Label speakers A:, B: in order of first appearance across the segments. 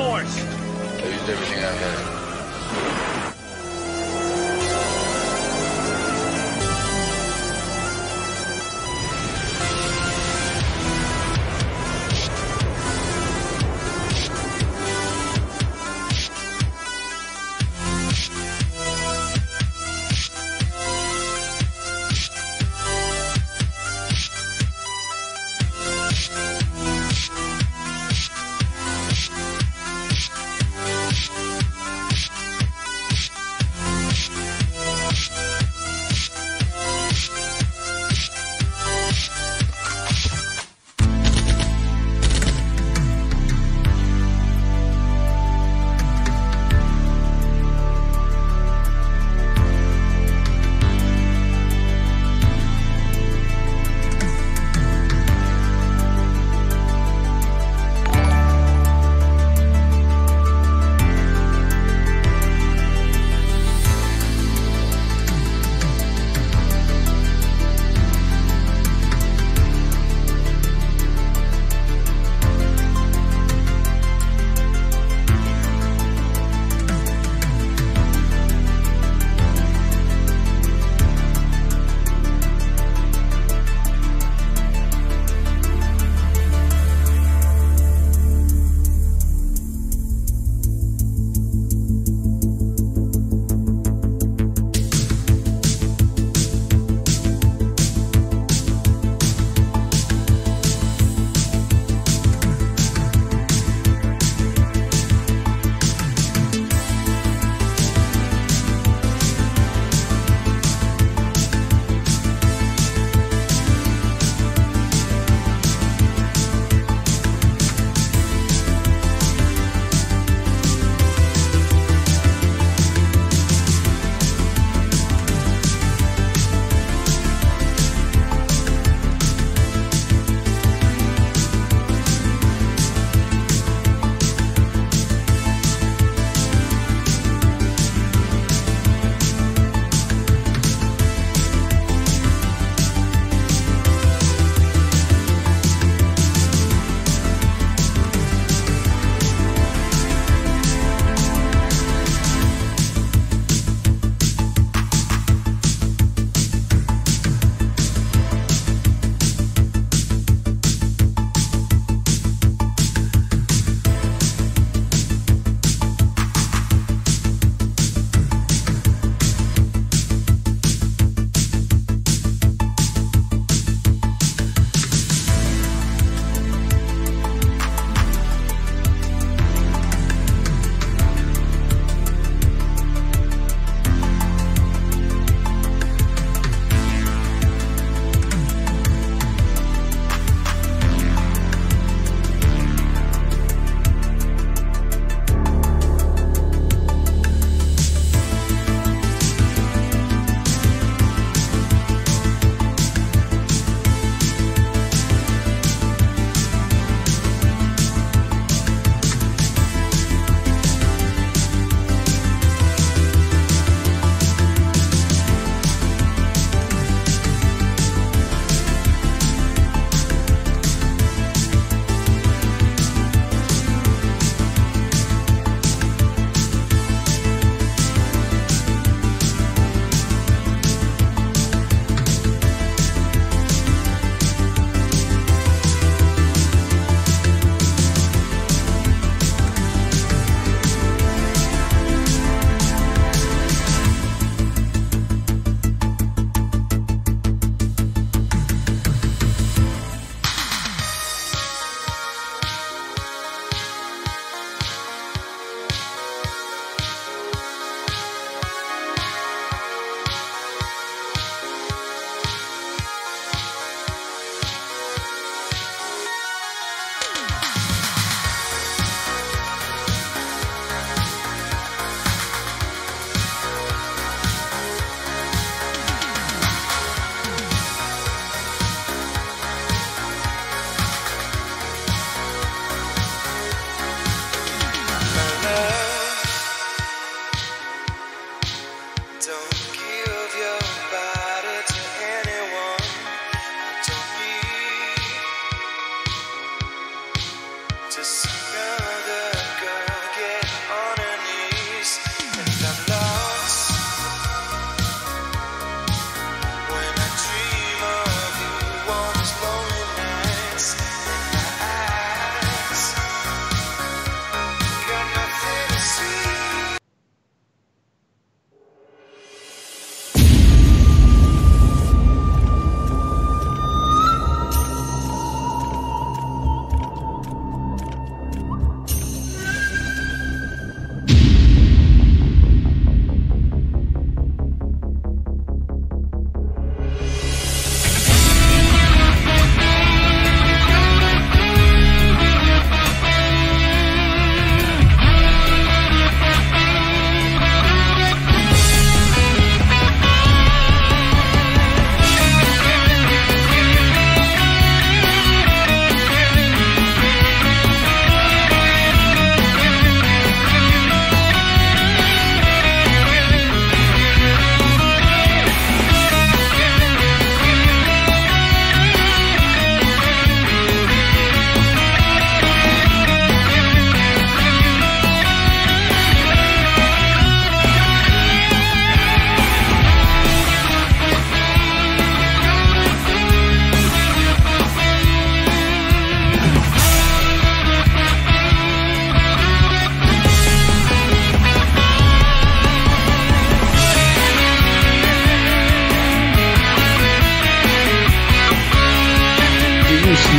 A: force.
B: I used everything I had.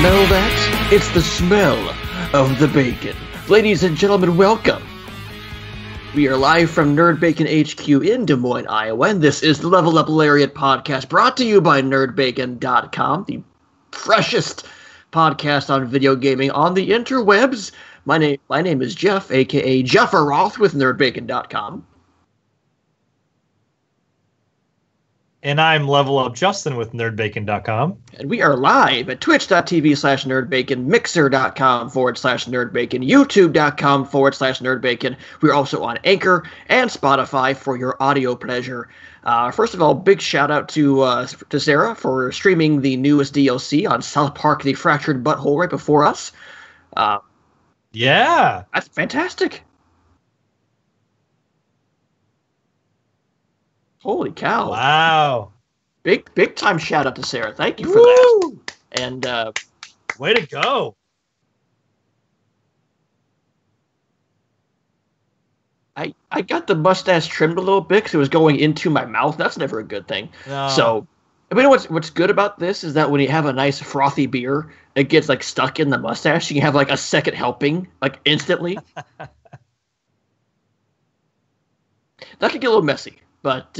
A: smell that? It's the smell of the bacon. Ladies and gentlemen, welcome. We are live from Nerd Bacon HQ in Des Moines, Iowa, and this is the Level Up Lariat podcast brought to you by Bacon.com, the freshest podcast on video gaming on the interwebs. My name is Jeff, aka Jeffer Roth with Bacon.com.
C: And I'm Level Up Justin with NerdBacon.com.
A: And we are live at twitch.tv/nerdbacon, mixer.com/nerdbacon, youtube.com/nerdbacon. We're also on Anchor and Spotify for your audio pleasure. First of all, big shout out to Sarah for streaming the newest DLC on South Park: The Fractured Butthole right before us.
C: Yeah.
A: That's fantastic. Holy cow.
C: Wow.
A: Big time shout out to Sarah. Thank you for that. And
C: way to go.
A: I got the mustache trimmed a little bit because it was going into my mouth. That's never a good thing.
C: No.
A: So, I mean, what's good about this is that when you have a nice frothy beer, it gets like stuck in the mustache. You can have like a second helping, like instantly. That could get a little messy. But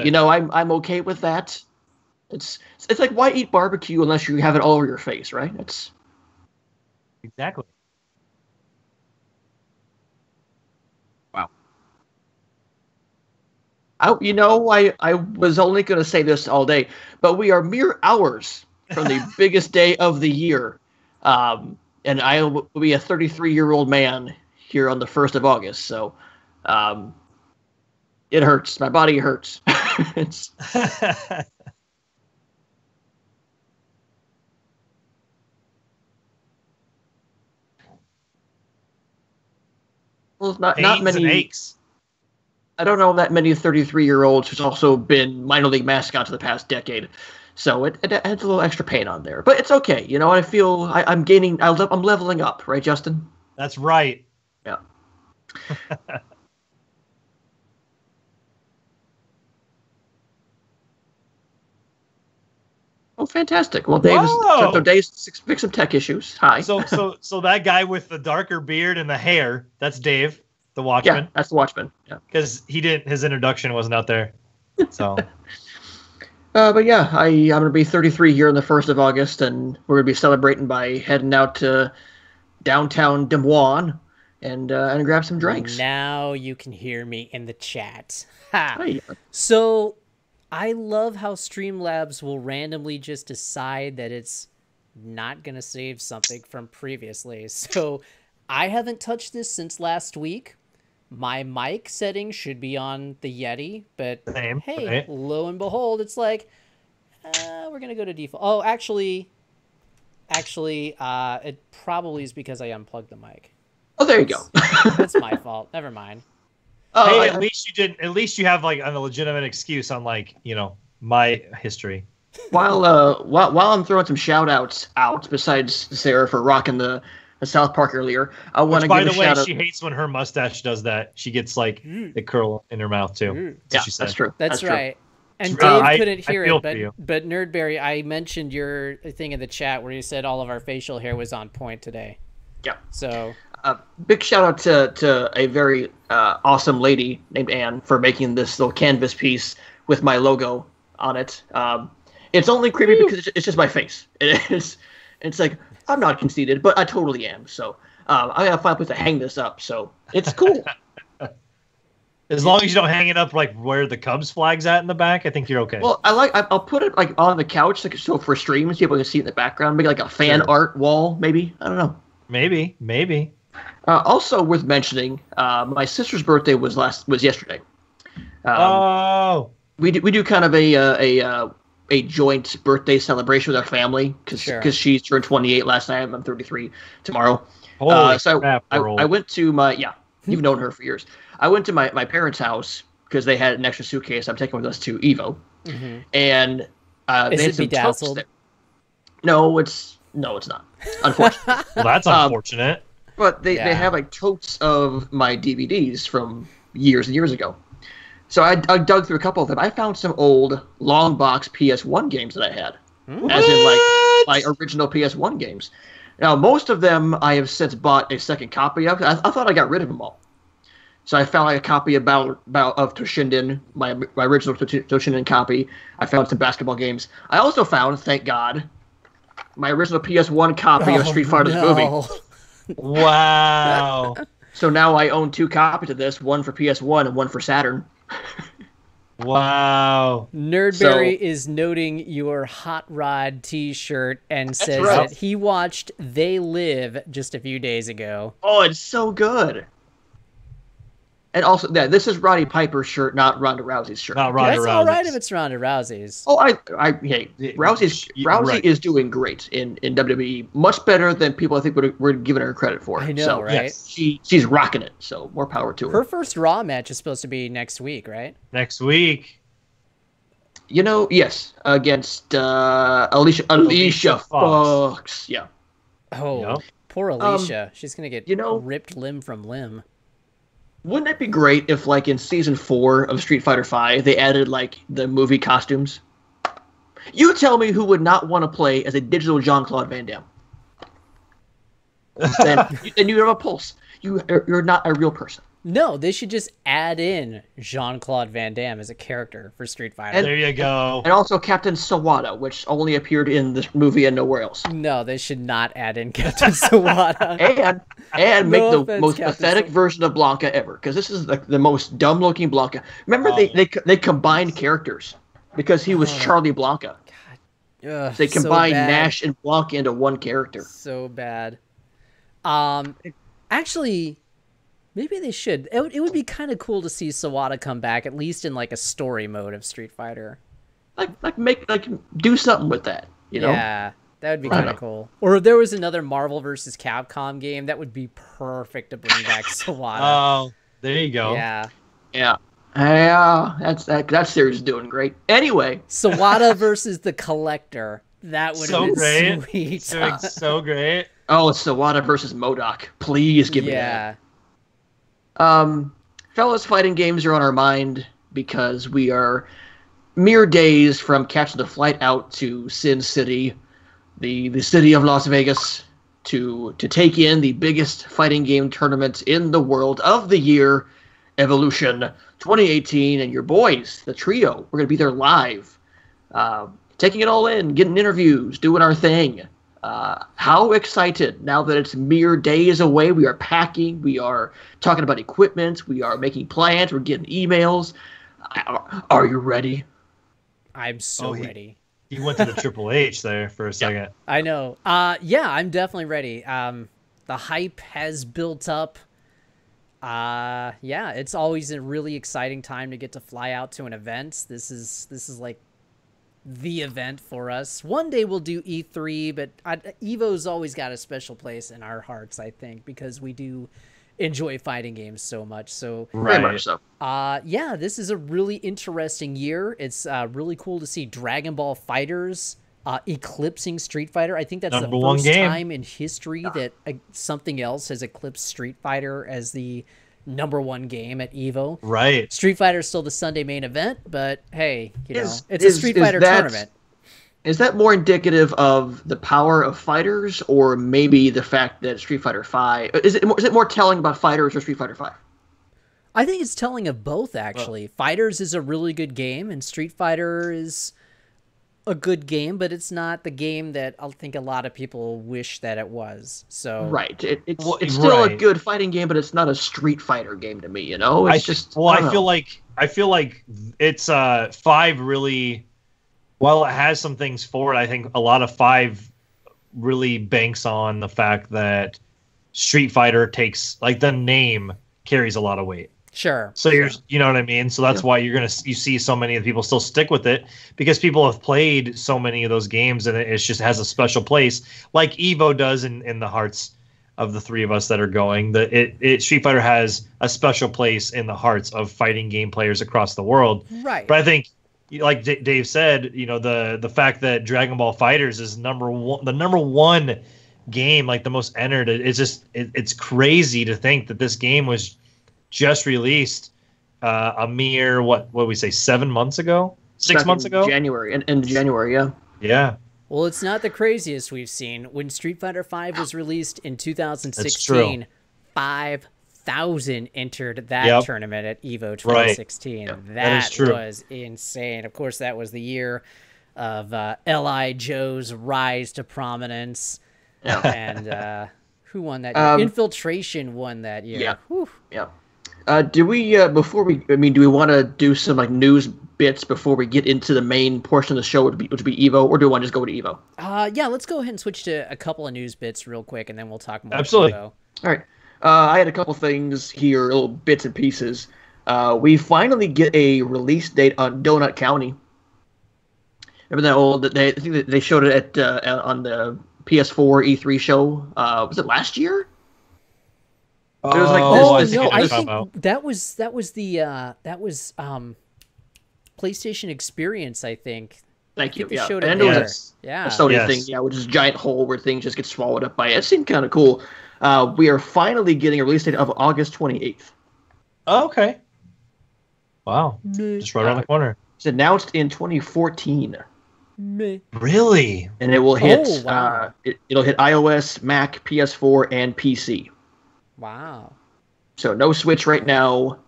A: you know, I'm okay with that. It's like, why eat barbecue unless you have it all over your face, right? It's
C: exactly.
A: Wow. I was only going to say this all day, but we are mere hours from the biggest day of the year, and I will be a 33-year-old man here on the 1st of August. So. It hurts. My body hurts. It's well, not many
C: aches.
A: I don't know that many 33-year-olds who's also been minor league mascots for the past decade, so it adds a little extra pain on there. But it's okay. You know, I feel I'm gaining. I'm leveling up, right, Justin?
C: That's right.
A: Yeah. Oh, fantastic! Well, Dave's fix some tech issues. Hi.
C: So that guy with the darker beard and the hair, that's Dave, the Watchman.
A: Yeah, that's the Watchman. Yeah.
C: Because his introduction wasn't out there. So.
A: But yeah, I'm gonna be 33 here on the 1st of August, and we're gonna be celebrating by heading out to downtown Des Moines and grab some drinks.
D: Now you can hear me in the chat. Ha!
A: Hi.
D: So. I love how Streamlabs will randomly just decide that it's not going to save something from previously. So I haven't touched this since last week. My mic setting should be on the Yeti, but hey, lo and behold, it's like, we're going to go to default. Oh, actually, it probably is because I unplugged the mic.
A: Oh, there you go.
D: That's my fault. Never mind.
C: Oh, hey, at least you didn't. At least you have like a legitimate excuse on my history.
A: While I'm throwing some shout outs out, besides Sarah for rocking the South Park earlier, I want to give a shout out.
C: By the way, she hates when her mustache does that. She gets like the curl in her mouth too.
A: Yeah, that's true.
D: That's right.
A: True.
D: And Dave couldn't hear it, but Nerdberry, I mentioned your thing in the chat where you said all of our facial hair was on point today.
A: Yeah.
D: So.
A: Big shout out to a very awesome lady named Anne for making this little canvas piece with my logo on it. It's only creepy because it's just my face. It's like, I'm not conceited, but I totally am. So I gotta find a place to hang this up. So it's cool.
C: As long as you don't hang it up like where the Cubs flag's at in the back, I think you're okay.
A: Well, I'll put it like on the couch, like so for streams, people can see it in the background. Maybe like a fan art wall, maybe. I don't know.
C: Maybe.
A: Also worth mentioning, my sister's birthday was yesterday. We do kind of a joint birthday celebration with our family because she turned 28 last night. I'm 33 tomorrow.
C: Holy
A: so
C: crap,
A: I went to you've known her for years. I went to my parents' house because they had an extra suitcase I'm taking with us to EVO, and they had some totes there. No, it's not. Unfortunately.
C: Well, that's unfortunate.
A: But they have like totes of my DVDs from years and years ago. So I dug through a couple of them. I found some old long box PS1 games that I had.
C: What?
A: As in my original PS1 games. Now, most of them I have since bought a second copy of. I thought I got rid of them all. So I found a copy of Toshinden, my original Toshinden copy. I found some basketball games. I also found, thank God, my original PS1 copy of Street Fighter the movie.
C: Wow.
A: So now I own 2 copies of this, one for PS1 and one for Saturn.
C: Wow.
D: Nerdberry is noting your Hot Rod t-shirt and says
A: right.
D: that he watched They Live just a few days ago.
A: Oh, it's so good. And also, yeah, this is Roddy Piper's shirt, not Ronda Rousey's shirt.
C: Not Ronda
D: That's
C: Rousey's.
D: all right if it's Ronda Rousey's.
A: Oh, hey, Rousey
C: right.
A: is doing great in WWE, much better than people I think were giving her credit for.
D: I know,
A: so,
D: right?
C: Yes.
A: She's rocking it. So more power to her.
D: Her first Raw match is supposed to be next week, right?
C: Next week.
A: You know, yes, against Alicia Fox. Yeah.
D: Oh,
C: Yep.
D: poor Alicia. She's gonna get ripped limb from limb.
A: Wouldn't it be great if, like, in Season 4 of Street Fighter V, they added, like, the movie costumes? You tell me who would not want to play as a digital Jean-Claude Van Damme. Then you have a pulse. You're not a real person.
D: No, they should just add in Jean-Claude Van Damme as a character for Street Fighter.
C: There you go.
A: And also Captain Sawada, which only appeared in this movie and nowhere else.
D: No, they should not add in Captain Sawada.
A: and make
D: No
A: the
D: offense,
A: most
D: Captain
A: pathetic
D: Sawada.
A: version of Blanca ever, because this is the most dumb-looking Blanca. Remember, they combined characters because he was Charlie Blanca.
D: Ugh,
A: They
D: so
A: combined
D: bad.
A: Nash and Blanca into one character.
D: So bad. Actually, maybe they should. It would be kind of cool to see Sawada come back, at least in like a story mode of Street Fighter.
A: Do something with that, you know?
D: Yeah, that would be kind of cool. Or if there was another Marvel versus Capcom game, that would be perfect to bring back Sawada.
C: Oh, there you go.
D: Yeah.
A: Yeah. That series is doing great. Anyway,
D: Sawada versus the Collector. That would
C: So
D: have been
C: great.
D: sweet.
C: Doing so great.
A: oh, it's Sawada versus MODOK. Please give me
D: Yeah.
A: that. Fellas, fighting games are on our mind because we are mere days from catching the flight out to Sin City, the city of Las Vegas, to take in the biggest fighting game tournament in the world of the year, Evolution 2018. And your boys, the trio, we're going to be there live, taking it all in, getting interviews, doing our thing. How excited now that it's mere days away. We are packing. We are talking about equipment. We are making plans. We're getting emails. Are you ready?
D: I'm so ready.
C: You went to the Triple H there for a second.
D: I know. Yeah, I'm definitely ready. The hype has built up. Yeah, it's always a really exciting time to get to fly out to an event. This is like the event for us. One day we'll do E3, but EVO's always got a special place in our hearts, I think, because we do enjoy fighting games so much. So
A: Very much so.
D: yeah, this is a really interesting year. It's really cool to see Dragon Ball Fighters eclipsing Street Fighter. I think that's
C: Number
D: the
C: one
D: first
C: game.
D: time in history that something else has eclipsed Street Fighter as the #1 game at EVO.
C: Right.
D: Street Fighter is still the Sunday main event, but hey, it's a
A: is
D: Street Fighter
A: that-
D: tournament.
A: Is that more indicative of the power of fighters, or maybe the fact that Street Fighter V is it more telling about fighters or Street Fighter V?
D: I think it's telling of both, actually. Fighters is a really good game, and Street Fighter is a good game, but it's not the game that I think a lot of people wish that it was. So
A: Right. It's still a
C: right.
A: good fighting game, but it's not a Street Fighter game to me. You know,
C: I
A: it's just.
C: feel like it's 5 really. While it has some things for it, I think a lot of 5 really banks on the fact that Street Fighter takes, like, the name carries a lot of weight.
D: sure.
C: So you know what I mean? So that's why you see so many of the people still stick with it, because people have played so many of those games and it just has a special place, like EVO does in the hearts of the 3 of us that are going. Street Fighter has a special place in the hearts of fighting game players across the world.
D: Right.
C: But I think, like Dave said, you know, the fact that Dragon Ball Fighters is the #1 game, like the most entered, it's crazy to think that this game was just released a mere what we say 7 months ago, 6 months ago,
A: January, in January, yeah.
C: yeah.
D: Well, it's not the craziest we've seen. When Street Fighter V was released in 2016, 5,000 entered that tournament at EVO 2016.
C: Right.
D: That was insane. Of course, that was the year of L.I. Joe's rise to prominence.
A: Yeah.
D: And who won that year? Infiltration won that year.
A: Yeah.
D: Whew.
A: Yeah. Do we do we want to do some like news bits before we get into the main portion of the show, which would be EVO, or do we want to just go to EVO?
D: Yeah, let's go ahead and switch to a couple of news bits real quick, and then we'll talk more.
C: Absolutely.
D: EVO.
A: All right. I had a couple things here, little bits and pieces. We finally get a release date on Donut County. Remember that old? I think they showed it at on the PS4 E3 show. Was it last year? It was like this,
D: no, I think that was PlayStation Experience, I think.
A: Thank you.
D: They
A: Yeah,
D: showed
A: and
D: it
A: it
D: there.
A: was a Sony thing, yeah, which is a giant hole where things just get swallowed up by it. It seemed kind of cool. We are finally getting a release date of August 28th.
C: Oh, okay. Wow. Just right around the corner.
A: It's announced in 2014.
C: Really?
A: And it will hit.
D: Oh, wow.
A: It'll hit iOS, Mac, PS4, and PC.
D: Wow.
A: So no Switch right now.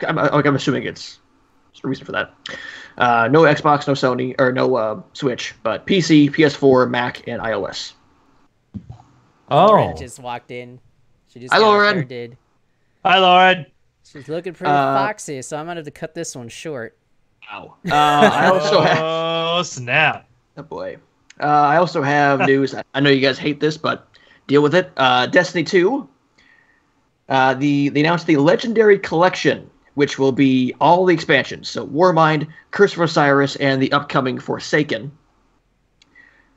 A: I'm assuming it's there's a reason for that. No Xbox, no Sony, or no Switch, but PC, PS4, Mac, and iOS.
C: Oh.
D: Lauren just walked in. She just
A: Hi, Lauren.
D: did.
C: Hi, Lauren.
D: She's looking pretty foxy, so I'm gonna have to cut this one short.
A: Wow. I also have.
C: Oh, snap.
A: Oh boy. I also have news. I know you guys hate this, but deal with it. Destiny 2. They announced the Legendary Collection, which will be all the expansions. So Warmind, Curse of Osiris, and the upcoming Forsaken.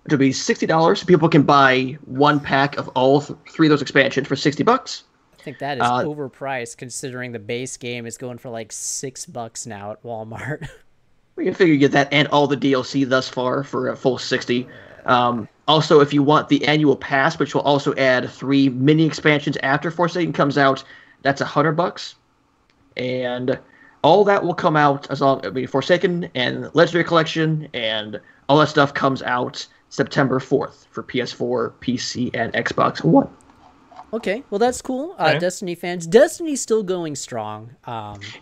A: It will be $60. People can buy one pack of all three of those expansions for $60.
D: I think that is overpriced, considering the base game is going for like $6 now at Walmart.
A: We can figure you get that and all the DLC thus far for a full $60. Also, if you want the annual pass, which will also add 3 mini expansions after Forsaken comes out, that's $100. And all that will come out Forsaken and Legendary Collection and all that stuff comes out September 4th for PS4, PC, and Xbox One.
D: Okay, well that's cool.
C: Okay.
D: Destiny fans, Destiny's still going strong.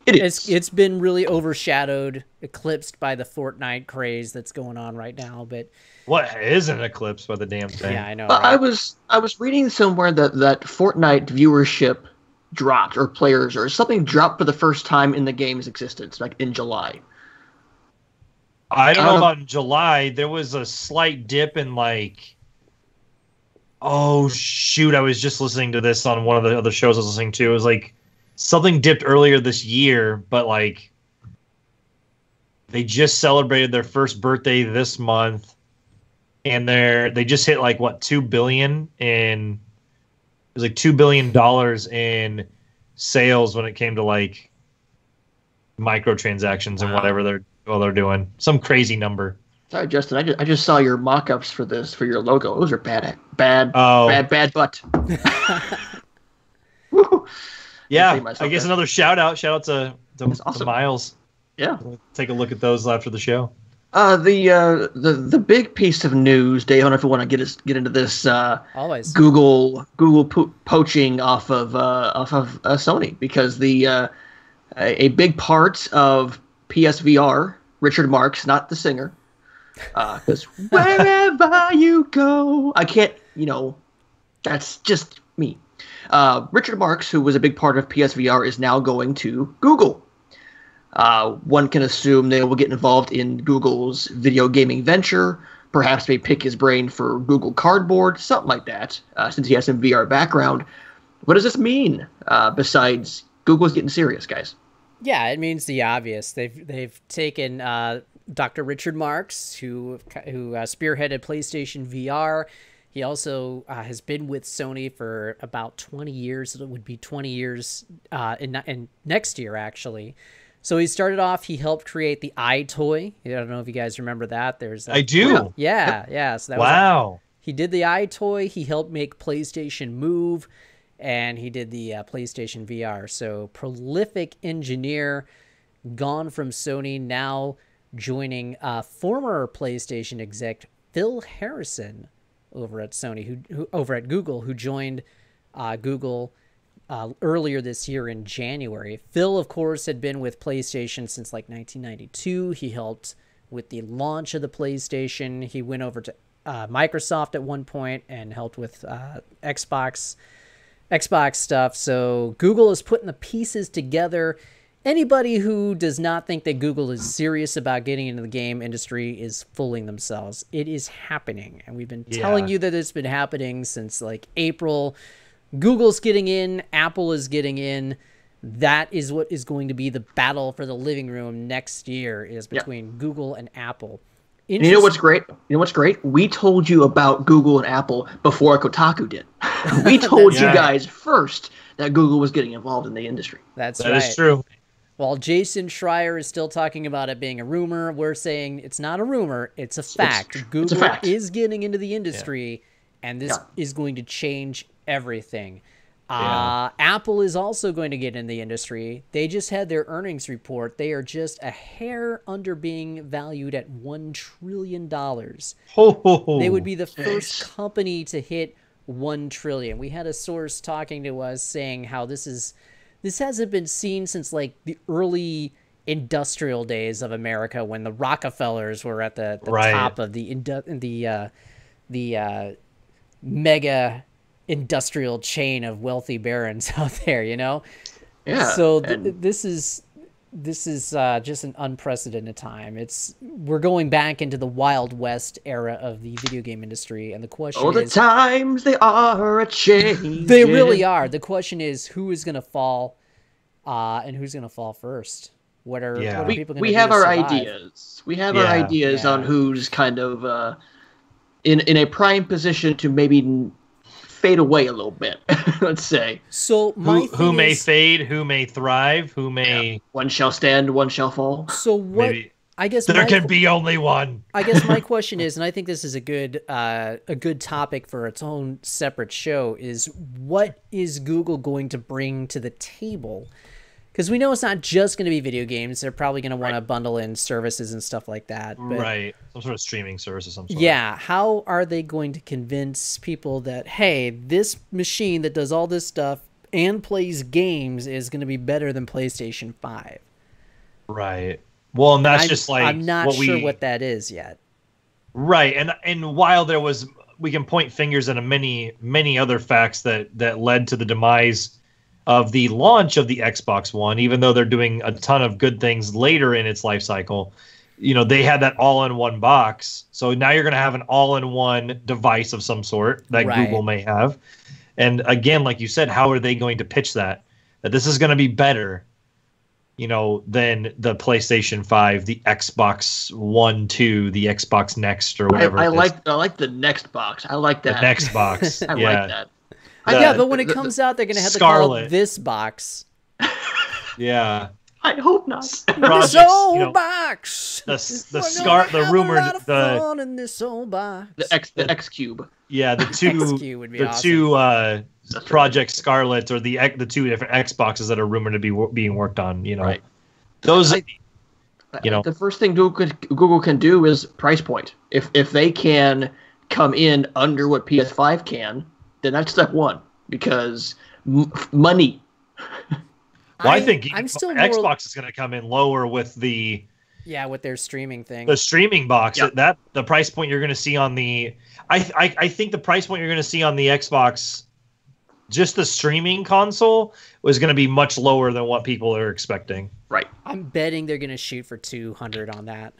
A: It is.
D: It's been really overshadowed, eclipsed by the Fortnite craze that's going on right now. But
C: What isn't eclipsed by the damn thing?
D: yeah, I know.
A: I
D: Right?
A: was reading somewhere that Fortnite viewership dropped, or players, or something dropped for the first time in the game's existence, like in July.
C: I don't know about in July. There was a slight dip in like. Oh shoot! I was just listening to this on one of the other shows I was listening to. It was like something dipped earlier this year, but like they just celebrated their first birthday this month, and they just hit like what $2 billion in. It was like $2 billion in sales when it came to like microtransactions and whatever they're doing. Some crazy number.
A: Sorry, Justin. I just saw your mock-ups for your logo. Those are bad butt. Woo.
C: Yeah,
A: myself
C: I guess
A: there.
C: another shout out to
A: awesome.
C: Miles.
A: Yeah.
C: We'll take a look at those after the show.
A: The big piece of news, Dave. I don't know if you want to get into this.
D: Always.
A: Google poaching off of Sony, because a big part of PSVR, Richard Marx, not the singer, because wherever you go, I can't. That's just me. Richard Marx, who was a big part of PSVR, is now going to Google. One can assume they will get involved in Google's video gaming venture, perhaps may pick his brain for Google Cardboard, something like that, since he has some VR background. What does this mean, besides Google's getting serious, guys?
D: Yeah, it means the obvious. They've taken Dr. Richard Marx, who spearheaded PlayStation VR. He also has been with Sony for about 20 years. It would be 20 years in next year, actually. So he started off, he helped create the iToy. I don't know if you guys remember that.
C: I do.
D: Yeah. So that
C: wow.
D: He did the iToy. He helped make PlayStation Move, and he did the PlayStation VR. So prolific engineer, gone from Sony, now joining former PlayStation exec Phil Harrison over at Sony, who over at Google, who joined Google earlier this year in January. Phil, of course, had been with PlayStation since like 1992. He helped with the launch of the PlayStation. He went over to Microsoft at one point and helped with Xbox stuff. So Google is putting the pieces together. Anybody who does not think that Google is serious about getting into the game industry is fooling themselves. It is happening, and we've been telling you that it's been happening since like April. Google's getting in, Apple is getting in. That is what is going to be the battle for the living room next year, is between Google and Apple.
A: You know what's great? We told you about Google and Apple before Kotaku did. We told you guys first that Google was getting involved in the industry.
D: That
C: right. Is true.
D: While Jason Schreier is still talking about it being a rumor, we're saying it's not a rumor, it's a fact. Google is getting into the industry, and this is going to change everything. Apple is also going to get in the industry. They just had their earnings report. They are just a hair under being valued at $1 trillion. They would be the first company to hit $1 trillion. We had a source talking to us saying how this hasn't been seen since like the early industrial days of America, when the Rockefellers were at the top of the mega industrial chain of wealthy barons out there, you know?
A: Yeah.
D: So this is just an unprecedented time. We're going back into the Wild West era of the video game industry, and the question is...
A: the times they are a change.
D: They really are. The question is, who is going to fall, and who's going to fall first? What are people going to do?
A: We have our ideas. We have our ideas on who's kind of in a prime position to maybe fade away a little bit, let's say.
D: So
C: who may fade, who may thrive, who may...
A: One shall stand, one shall fall.
D: So what... Maybe. I guess
C: there can be only one.
D: I guess my question is, and I think this is a good topic for its own separate show, is what is Google going to bring to the table? Because we know it's not just going to be video games. They're probably going to want to bundle in services and stuff like that. But,
C: right. Some sort of streaming service or something.
D: Yeah. How are they going to convince people that, hey, this machine that does all this stuff and plays games is going to be better than PlayStation 5?
C: Right. Well, and that's just like...
D: I'm not sure what that is yet.
C: Right. And while we can point fingers at many other facts that led to the demise of the launch of the Xbox One, even though they're doing a ton of good things later in its life cycle, you know, they had that all-in-one box. So now you're going to have an all-in-one device of some sort that Google may have. And again, like you said, how are they going to pitch that this is going to be better, you know, than the PlayStation 5, the Xbox One 2, the Xbox Next, or whatever.
A: I like the Next box. I like that.
C: The Next box.
A: I like that.
D: But when it comes out, they're going to have to call it this box.
C: Yeah.
A: I hope not.
D: This old box.
C: The rumored
D: in this old box.
A: The X Cube.
C: Yeah, the two Project Scarlet, or the two different Xboxes that are rumored to be being worked on. You know,
A: right.
C: Those.
A: The first thing Google can do is price point. If they can come in under what PS5 can, then that's step one, because money.
C: Well, I think Xbox is going to come in lower with with
D: their streaming thing.
C: The streaming box. That the price point you're going to see on the I think the price point you're going to see on the Xbox, just the streaming console, was going to be much lower than what people are expecting.
A: Right.
D: I'm betting they're going to shoot for 200 on that.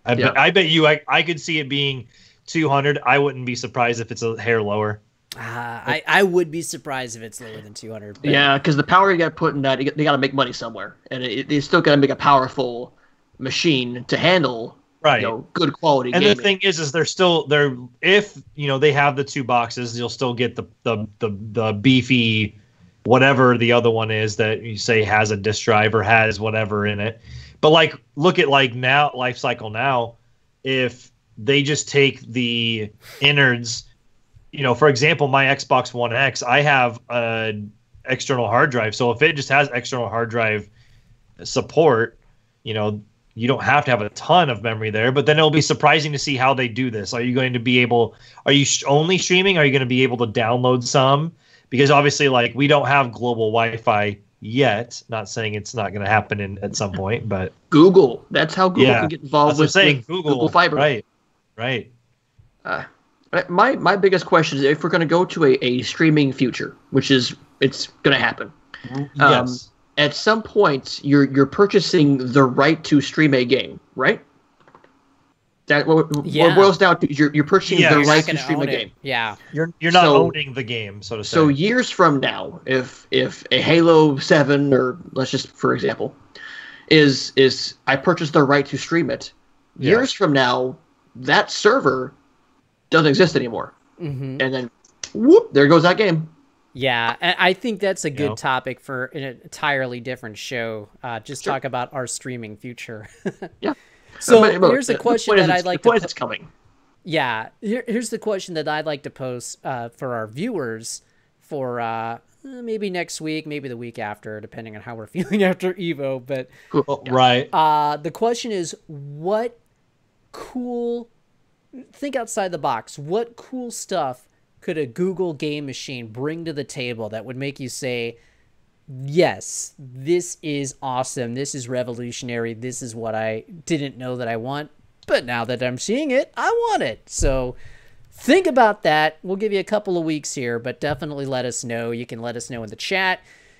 C: I bet you I could see it being 200. I wouldn't be surprised if it's a hair lower.
D: I would be surprised if it's lower than 200. But...
A: Yeah, because the power you got to put in that, they got to make money somewhere, and they still got to make a powerful machine to handle good quality.
C: And
A: gaming.
C: the thing is they're if they have the two boxes, you'll still get the beefy whatever the other one is that you say has a disk drive or has whatever in it. But look at now life cycle now, if they just take the innards. For example, my Xbox One X, I have an external hard drive. So if it just has external hard drive support, you don't have to have a ton of memory there, but then it'll be surprising to see how they do this. Are you going to be able, are you only streaming? Are you going to be able to download some? Because obviously, like, we don't have global Wi-Fi yet. Not saying it's not going to happen at some point, but
A: Google. That's how Google can get involved with Google Fiber.
C: Right.
A: My biggest question is if we're going to go to a streaming future, which is it's going to happen.
C: Yes.
A: At some point, you're purchasing the right to stream a game, right? That what boils down to you're purchasing the right to stream a game.
D: Yeah,
C: you're not owning the game, so to say.
A: So years from now, if a Halo 7, or let's just for example, is I purchased the right to stream it. Years from now, that server doesn't exist anymore, and then whoop, there goes that game.
D: Yeah, and I think that's a good topic for an entirely different show. Just talk about our streaming future.
A: Yeah.
D: So here's a question that I'd like to.
A: It's coming.
D: Yeah, here's the question that I'd like to pose for our viewers for maybe next week, maybe the week after, depending on how we're feeling after EVO. But
C: right.
D: The question is, what cool? Think outside the box. What cool stuff could a Google game machine bring to the table that would make you say, yes, this is awesome, this is revolutionary, this is what I didn't know that I want, but now that I'm seeing it, I want it. So think about that. We'll give you a couple of weeks here, but definitely let us know. You can let us know in the chat.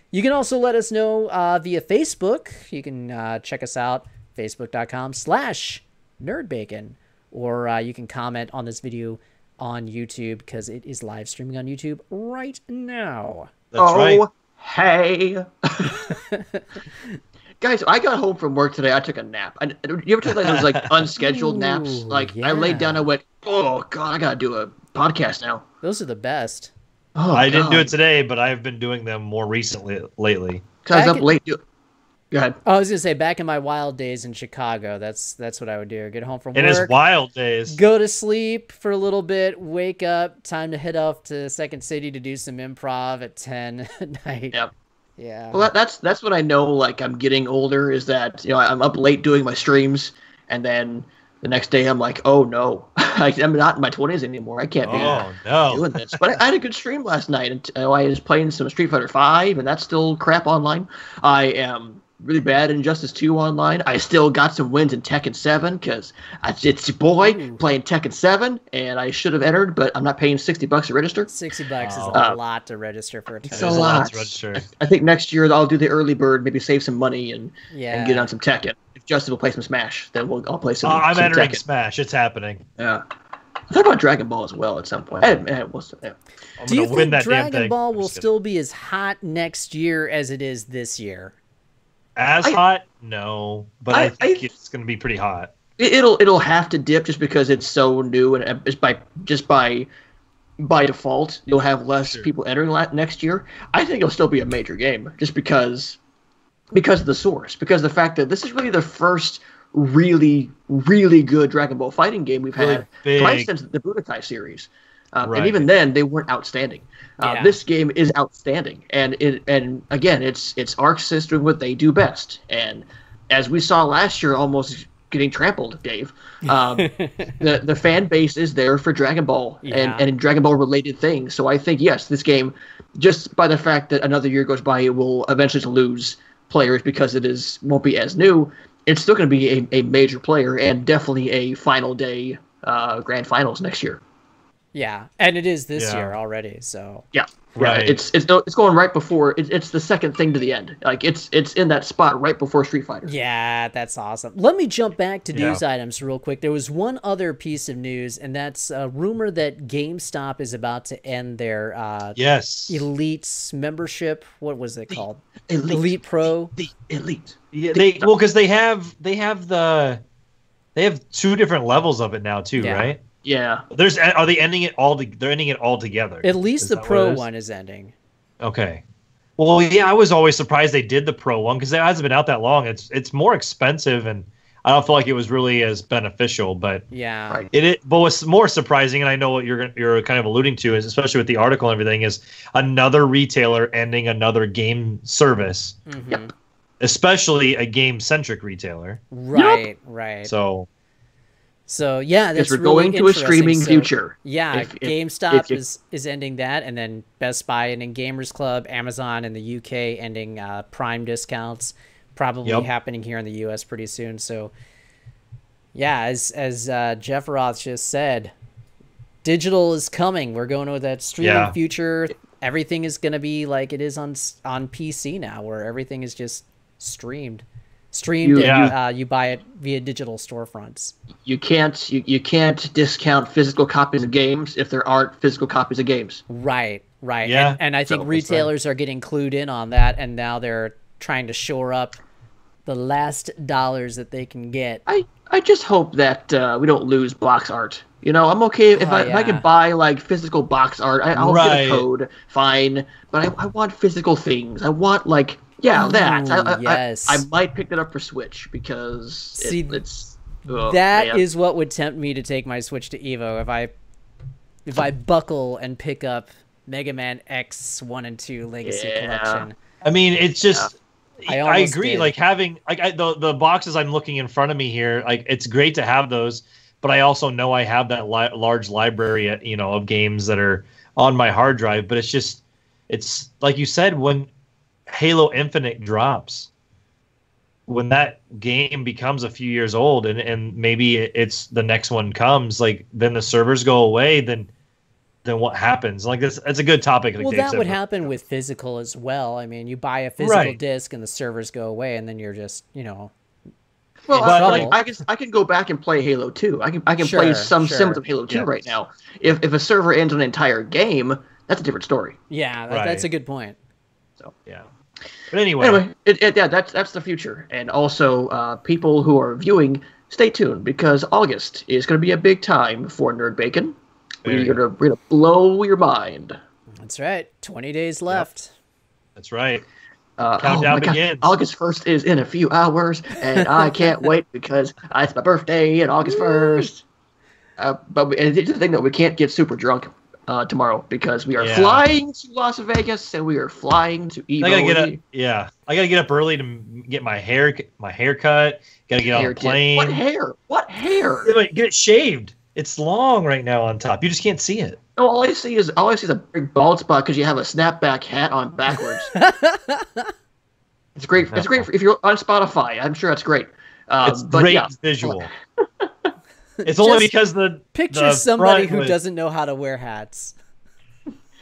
D: You can also let us know via Facebook. You can check us out, facebook.com/nerdbacon, or you can comment on this video on YouTube because it is live streaming on YouTube right now.
C: That's right.
A: Hey. Guys, I got home from work today. I took a nap. You ever take those like unscheduled naps? Like I laid down and went, oh God, I got to do a podcast now.
D: Those are the best.
A: Oh,
C: I didn't do it today, but I've been doing them more lately.
A: Because I was up late. Go ahead.
D: I was gonna say, back in my wild days in Chicago, that's what I would do. Get home from work.
C: In his wild days.
D: Go to sleep for a little bit, wake up, time to head off to Second City to do some improv at 10 at night.
A: Yep.
D: Yeah.
A: Well, that's what I know. Like I'm getting older. Is that I'm up late doing my streams, and then the next day I'm like, oh no, I'm not in my 20s anymore. I can't be doing this. But I had a good stream last night, and I was playing some Street Fighter 5, and that's still crap online. I am really bad in Injustice 2 online. I still got some wins in Tekken 7 because it's your boy playing Tekken 7, and I should have entered, but I'm not paying $60 to register.
D: $60 is a lot to register for a tournament.
A: It's a lot to register. I think next year I'll do the early bird, maybe save some money and get on some Tekken. If Justin will play some Smash, then I'll play some.
C: I'm entering
A: Tekken.
C: Smash. It's happening.
A: Yeah. I thought about Dragon Ball as well at some point.
D: Do you think Dragon Ball will still be as hot next year as it is this year?
C: Hot? No, but I think it's going to be pretty hot.
A: It'll have to dip just because it's so new, and it's by default you'll have less people entering next year. I think it'll still be a major game just because of the source, because the fact that this is really the first really good Dragon Ball fighting game we've had twice since the Budokai series. And even then, they weren't outstanding. This game is outstanding, and again, it's Arc Sys doing what they do best. And as we saw last year, almost getting trampled, Dave. The fan base is there for Dragon Ball and Dragon Ball related things. So I think yes, this game, just by the fact that another year goes by, it will eventually lose players because won't be as new. It's still going to be a major player and definitely a final day grand finals next year.
D: Yeah, and it is this year already. So
A: right. It's going right before. It's the second thing to the end. Like it's in that spot right before Street Fighter.
D: Yeah, that's awesome. Let me jump back to news items real quick. There was one other piece of news, and that's a rumor that GameStop is about to end their Elite membership. What was it called? Elite Pro.
A: The Elite.
C: Yeah, because they have two different levels of it now too, right?
A: Yeah.
C: Are they ending it all? They're ending it all together.
D: At least the Pro one is ending.
C: Okay. Well, yeah, I was always surprised they did the Pro one because it hasn't been out that long. It's more expensive, and I don't feel like it was really as beneficial. But but what's more surprising, and I know what you're kind of alluding to, is especially with the article and everything, is another retailer ending another game service.
D: Mm-hmm.
A: Yep.
C: especially a game-centric retailer.
D: Right, right. So yeah, that's
A: we're
D: really
A: going to a
D: interesting.
A: streaming
D: So,
A: future.
D: Yeah,
A: If
D: GameStop
A: you-
D: is ending that, and then Best Buy ending Gamers Club, Amazon in the UK ending Prime discounts, probably happening here in the US pretty soon. So yeah, as Jeff Roth just said, digital is coming. We're going to that streaming future. Everything is going to be like it is on PC now, where everything is just streamed. You buy it via digital storefronts.
A: You can't discount physical copies of games if there aren't physical copies of games.
D: Right.
C: Yeah.
D: And I think retailers are getting clued in on that, and now they're trying to shore up the last dollars that they can get.
A: I just hope that we don't lose box art. You know, I'm okay if I can buy like physical box art. I'll get a code, fine. But I want physical things. I want like that.
D: Yes.
A: I might pick that up for Switch because it's
D: that is what would tempt me to take my Switch to EVO if I buckle and pick up Mega Man X 1 and 2 Legacy Collection.
C: I mean, it's just. I agree.
D: Did.
C: Like having the boxes I'm looking in front of me here, like it's great to have those, but I also know I have that large library, of games that are on my hard drive. But it's like you said, when Halo Infinite drops, when that game becomes a few years old, and maybe it's the next one comes, like then the servers go away, then what happens? Like that's a good topic.
D: Well, that would happen with physical as well. I mean, you buy a physical disc and the servers go away, and then you're just,
A: Well, I can go back and play Halo 2. I can play some Sims of Halo 2 right now. If a server ends an entire game, that's a different story.
D: Yeah, that's a good point.
A: So
C: yeah. But anyway,
A: that's the future. And also, people who are viewing, stay tuned because August is going to be a big time for Nerd Bacon. We're gonna blow your mind.
D: That's right. 20 days left.
C: That's right. Countdown begins.
A: August 1st is in a few hours, and I can't wait because it's my birthday on August 1st. But it's the thing that we can't get super drunk tomorrow because we are flying to Las Vegas and we are flying to EVO.
C: I gotta get up early to get my hair cut. Gotta get on a plane.
A: What hair?
C: Get it shaved. It's long right now on top. You just can't see it.
A: No, all I see is a big bald spot because you have a snapback hat on backwards. It's great. It's great if you're on Spotify. I'm sure that's great.
C: It's great visual. It's only because
D: picture somebody who doesn't know how to wear hats.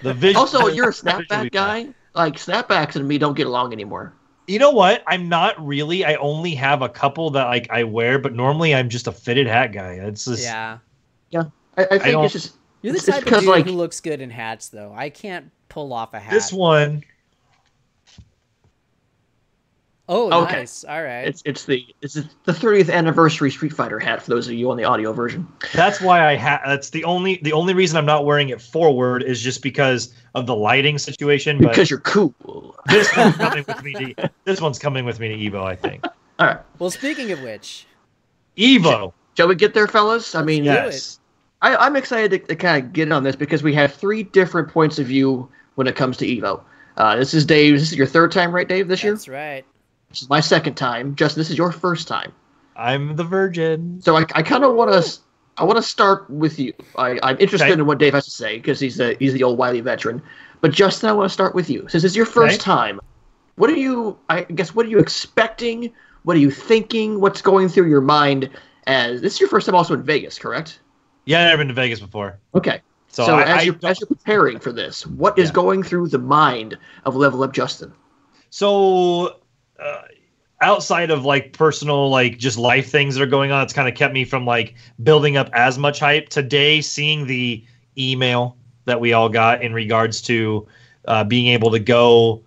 A: Also, you're a snapback guy. Like snapbacks and me don't get along anymore.
C: You know what? I'm not really. I only have a couple that I wear, but normally I'm just a fitted hat guy. It's just
A: I think it's just
D: you're the type of dude who looks good in hats, though. I can't pull off a hat.
C: This one.
A: Oh,
D: okay. Nice. All right.
A: It's the 30th anniversary Street Fighter hat for those of you on the audio version.
C: That's why that's the only reason I'm not wearing it forward is just because of the lighting situation.
A: Because you're cool.
C: This one's coming with me to EVO, I think.
A: All right.
D: Well, speaking of which,
C: EVO.
A: Shall we get there, fellas? I mean,
C: yes.
A: I'm excited to kind of get on this because we have 3 different points of view when it comes to EVO. This is Dave. This is your 3rd time, right, Dave? This year?
D: That's right.
A: This is my 2nd time. Justin, this is your 1st time.
C: I'm the virgin.
A: So I kind of want to start with you. I'm interested in what Dave has to say because he's the old wily veteran. But Justin, I want to start with you. Since this is your 1st time, what are you expecting? What are you thinking? What's going through your mind? As this is your 1st time also in Vegas, correct?
C: Yeah, I've never been to Vegas before.
A: Okay. So as you're preparing for this, what is going through the mind of Level Up Justin?
C: So outside of like personal, like just life things that are going on, it's kind of kept me from like building up as much hype. Today, seeing the email that we all got in regards to being able to go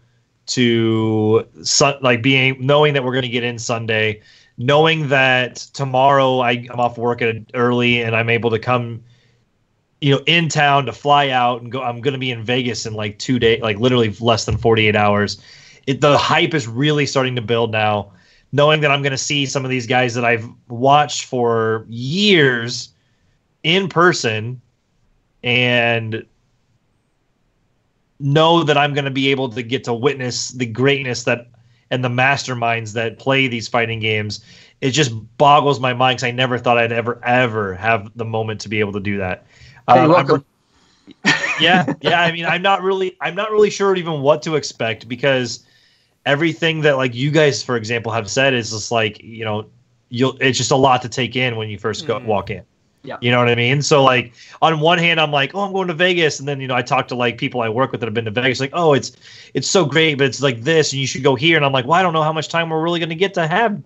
C: to knowing that we're going to get in Sunday, knowing that tomorrow I'm off work early and I'm able to come, in town to fly out and go. I'm going to be in Vegas in like 2 days, like literally less than 48 hours. The hype is really starting to build now, knowing that I'm going to see some of these guys that I've watched for years in person and know that I'm going to be able to get to witness the greatness that and the masterminds that play these fighting games. It just boggles my mind because I never thought I'd ever have the moment to be able to do that.
A: You're welcome.
C: Yeah. I mean, I'm not really sure even what to expect, because everything that like you guys, for example, have said is just like, it's just a lot to take in when you first walk in.
A: Yeah.
C: You know what I mean? So like on one hand, I'm like, oh, I'm going to Vegas. And then, I talk to like people I work with that have been to Vegas, like, oh, it's so great, but it's like this, and you should go here. And I'm like, well, I don't know how much time we're really going to get to have,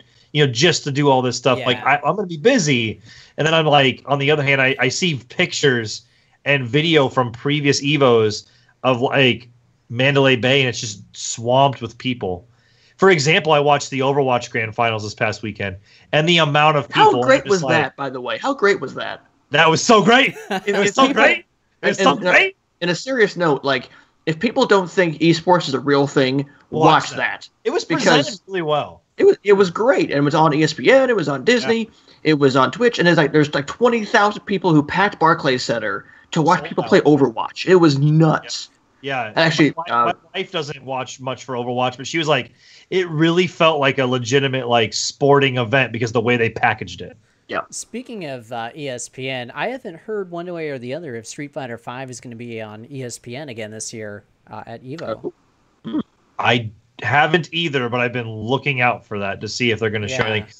C: just to do all this stuff.
D: Yeah.
C: Like I'm going to be busy. And then I'm like, on the other hand, I see pictures and video from previous EVOs of like Mandalay Bay, and it's just swamped with people. For example, I watched the Overwatch Grand Finals this past weekend, and the amount of people.
A: How great was that, by the way? How great was that?
C: That was so great. It was so great. It was so great.
A: In a serious note, like, if people don't think esports is a real thing, watch that.
C: It was presented really well.
A: It was great, and it was on ESPN. It was on Disney. Yeah. It was on Twitch, and there's 20,000 people who packed Barclays Center to watch people play Overwatch. It was nuts.
C: Yeah.
A: Actually,
C: my wife doesn't watch much for Overwatch, but she was like, it really felt like a legitimate like sporting event because the way they packaged it.
A: Yeah.
D: Speaking of ESPN, I haven't heard one way or the other if Street Fighter V is going to be on ESPN again this year at EVO.
C: I haven't either, but I've been looking out for that to see if they're going to show like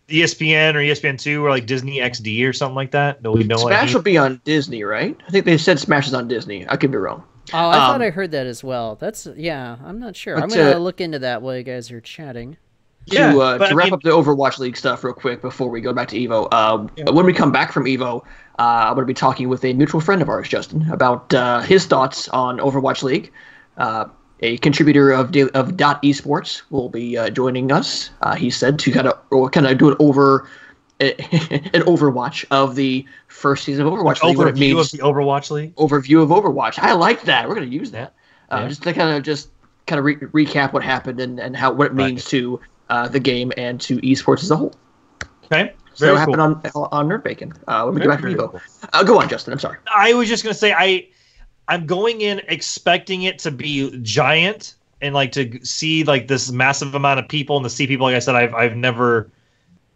C: ESPN or ESPN2 or like Disney XD or something like that.
A: Smash will be on Disney, right? I think they said Smash is on Disney. I could be wrong.
D: Oh, I thought I heard that as well. I'm not sure. I'm going to look into that while you guys are chatting.
A: To wrap up the Overwatch League stuff real quick before we go back to EVO, when we come back from EVO, I'm going to be talking with a mutual friend of ours, Justin, about his thoughts on Overwatch League. A contributor of Dot Esports will be joining us. He said to kind of do an overwatch of the first season of Overwatch League.
C: Overview of the Overwatch League.
A: Overview of Overwatch. I like that. We're going to use that just to kind of recap what happened and what it means to the game and to esports as a whole.
C: Okay.
A: So what happened on Nerd Bacon? When we go back to EVO. Go on, Justin. I'm sorry.
C: I was just going to say I'm going in expecting it to be giant and like to see like this massive amount of people and to see people, like I said, I never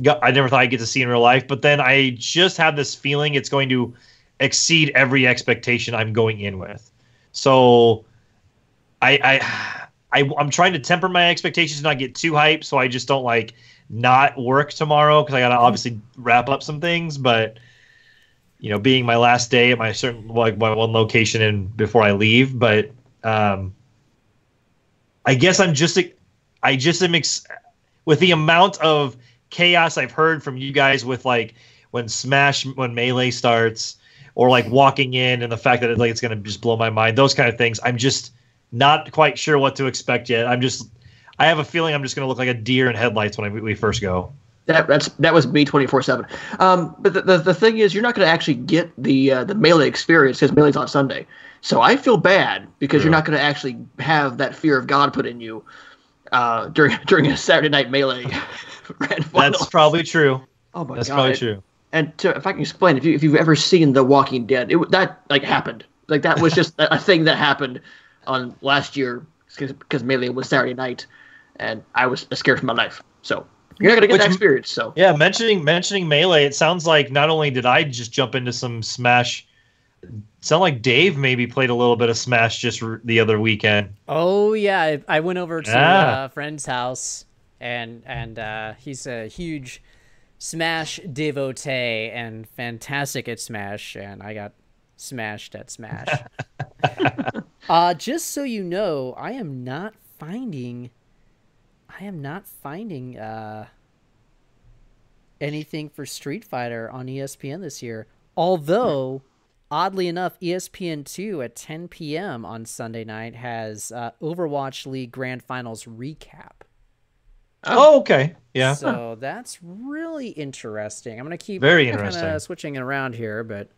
C: thought I'd get to see in real life. But then I just have this feeling it's going to exceed every expectation I'm going in with. So I'm trying to temper my expectations, not get too hyped, so I just don't like not work tomorrow because I got to obviously wrap up some things. But being my last day at my my one location and before I leave, but I guess I'm just with the amount of chaos I've heard from you guys with like when Melee starts, or like walking in and the fact that it's going to just blow my mind, those kind of things. I'm just not quite sure what to expect yet. I have a feeling I'm just going to look like a deer in headlights when we first go.
A: That was me 24/7. But the thing is, you're not going to actually get the Melee experience because Melee's on Sunday. So I feel bad because you're not going to actually have that fear of God put in you during a Saturday night Melee grand final.
C: That's probably true.
A: Oh my God,
C: that's probably true.
A: And if I can explain, if you've ever seen The Walking Dead, that like happened. Like that was just a thing that happened on last year because Melee was Saturday night, and I was scared for my life. So. You're not going to get that experience. So
C: yeah, mentioning Melee, it sounds like not only did I just jump into some Smash, it sounded like Dave maybe played a little bit of Smash just the other weekend.
D: Oh yeah, I went over to a friend's house, and he's a huge Smash devotee and fantastic at Smash, and I got smashed at Smash. Just so you know, I am not finding anything for Street Fighter on ESPN this year. Although, oddly enough, ESPN2 at 10 p.m. on Sunday night has Overwatch League Grand Finals recap.
C: Oh, okay. Yeah.
D: So that's really interesting. I'm going to keep
C: very interesting
D: kind of switching it around here, but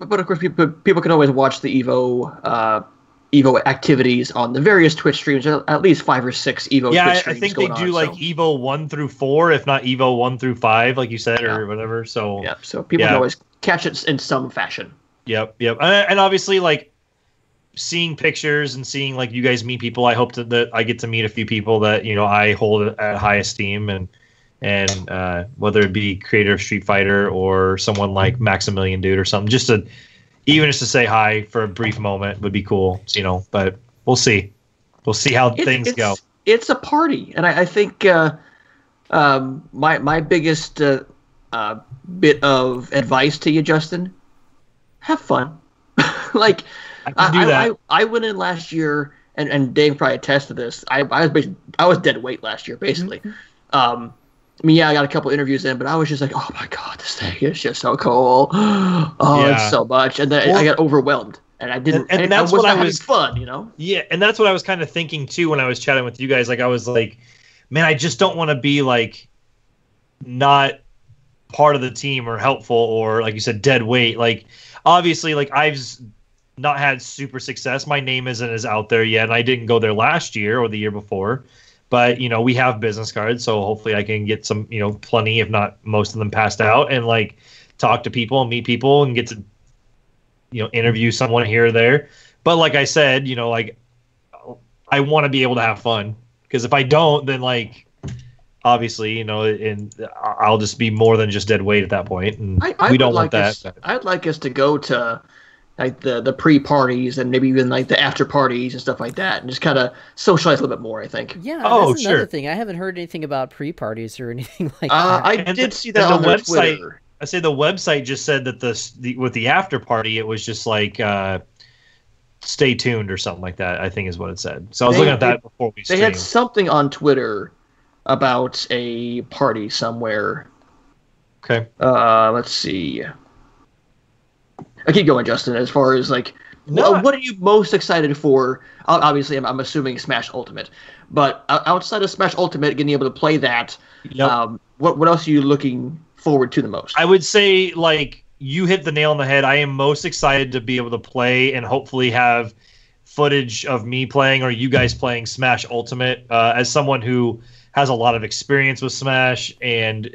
A: of course, people can always watch the EVO activities on the various Twitch streams. At least 5 or 6 EVO Twitch streams.
C: I think they do like EVO 1 through 4, if not EVO 1 through 5, like you said, or whatever. So
A: so people can always catch it in some fashion.
C: Yep. And obviously, like seeing pictures and seeing like you guys meet people. I hope that I get to meet a few people that I hold at high esteem, and whether it be creator of Street Fighter or someone like Maximilian Dude or something, even just to say hi for a brief moment would be cool. But we'll see. We'll see how things go.
A: It's a party, and I think my biggest bit of advice to you, Justin: have fun. Like I went in last year, and Dave probably attest to this. I was dead weight last year, basically. I got a couple interviews in, but I was just like, oh my god, this thing is just so cool. It's so much, and then I got overwhelmed. And I didn't. And that's what I was fun,
C: Yeah, and that's what I was kind of thinking too when I was chatting with you guys. Like I was like, man, I just don't want to be like not part of the team or helpful or like you said, dead weight. Like obviously, like I've not had super success. My name isn't as out there yet, and I didn't go there last year or the year before. But we have business cards, so hopefully I can get some, plenty, if not most of them, passed out, and like talk to people and meet people and get to interview someone here or there. But like I said, like I want to be able to have fun, because if I don't, then like obviously, and I'll just be more than just dead weight at that point, and we don't want that.
A: I'd like us to go to like the pre-parties and maybe even like the after parties and stuff like that, and just kind of socialize a little bit more, I think.
D: Yeah, that's another thing. I haven't heard anything about pre-parties or anything like that.
A: I did see that on the website. Twitter.
C: I say the website just said that with the after party, it was just like stay tuned or something like that, I think is what it said. So I was looking at that before we streamed.
A: They had something on Twitter about a party somewhere.
C: Okay.
A: Let's see. I keep going, Justin. As far as like, what are you most excited for? Obviously, I'm assuming Smash Ultimate, but outside of Smash Ultimate, getting able to play that, what else are you looking forward to the most?
C: I would say, like, you hit the nail on the head. I am most excited to be able to play and hopefully have footage of me playing or you guys playing Smash Ultimate. As someone who has a lot of experience with Smash, and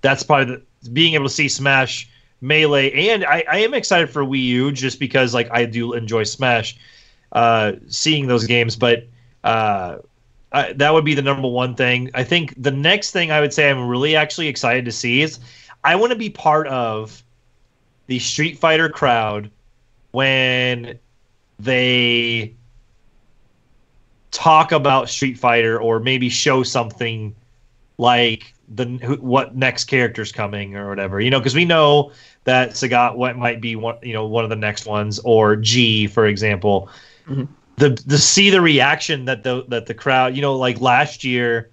C: that's probably being able to see Smash Melee, and I am excited for Wii U just because like I do enjoy Smash, seeing those games, but that would be the number one thing. I think the next thing I would say I'm really actually excited to see is I want to be part of the Street Fighter crowd when they talk about Street Fighter or maybe show something like what next character's coming or whatever, because we know that Sagat might be one of the next ones, or G, for example. Mm-hmm. The see the reaction that the crowd, like last year,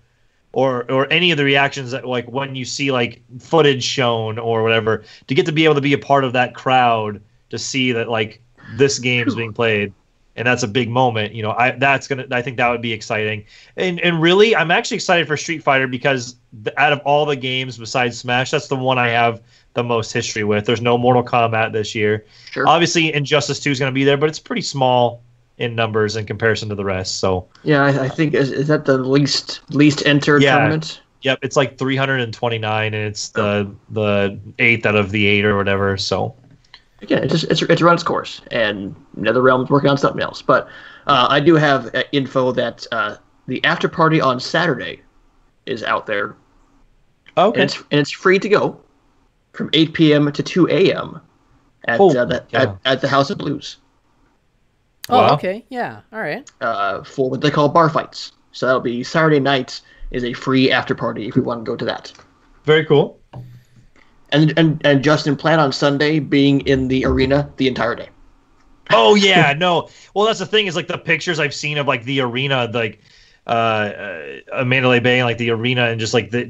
C: or any of the reactions that like when you see like footage shown or whatever, to get to be able to be a part of that crowd to see that like this game's being played. And that's a big moment, I think that would be exciting. And really, I'm actually excited for Street Fighter because out of all the games besides Smash, that's the one I have the most history with. There's no Mortal Kombat this year. Sure. Obviously, Injustice 2 is going to be there, but it's pretty small in numbers in comparison to the rest. So
A: yeah, I think is that the least entered tournament?
C: Yep, it's like 329, and it's the 8th out of the 8 or whatever. So.
A: Again, it's run its course, and NetherRealm's working on something else. But I do have info that the after party on Saturday is out there.
C: Okay.
A: And it's free to go from 8 p.m. to 2 a.m. at the House of Blues.
D: Oh, wow. Okay. Yeah. All right.
A: For what they call bar fights. So that'll be Saturday night is a free after party if we want to go to that.
C: Very cool.
A: And Justin, plan on Sunday being in the arena the entire day.
C: Oh yeah, no. Well, that's the thing is like the pictures I've seen of like the arena, like Mandalay Bay, and like the arena, and just like the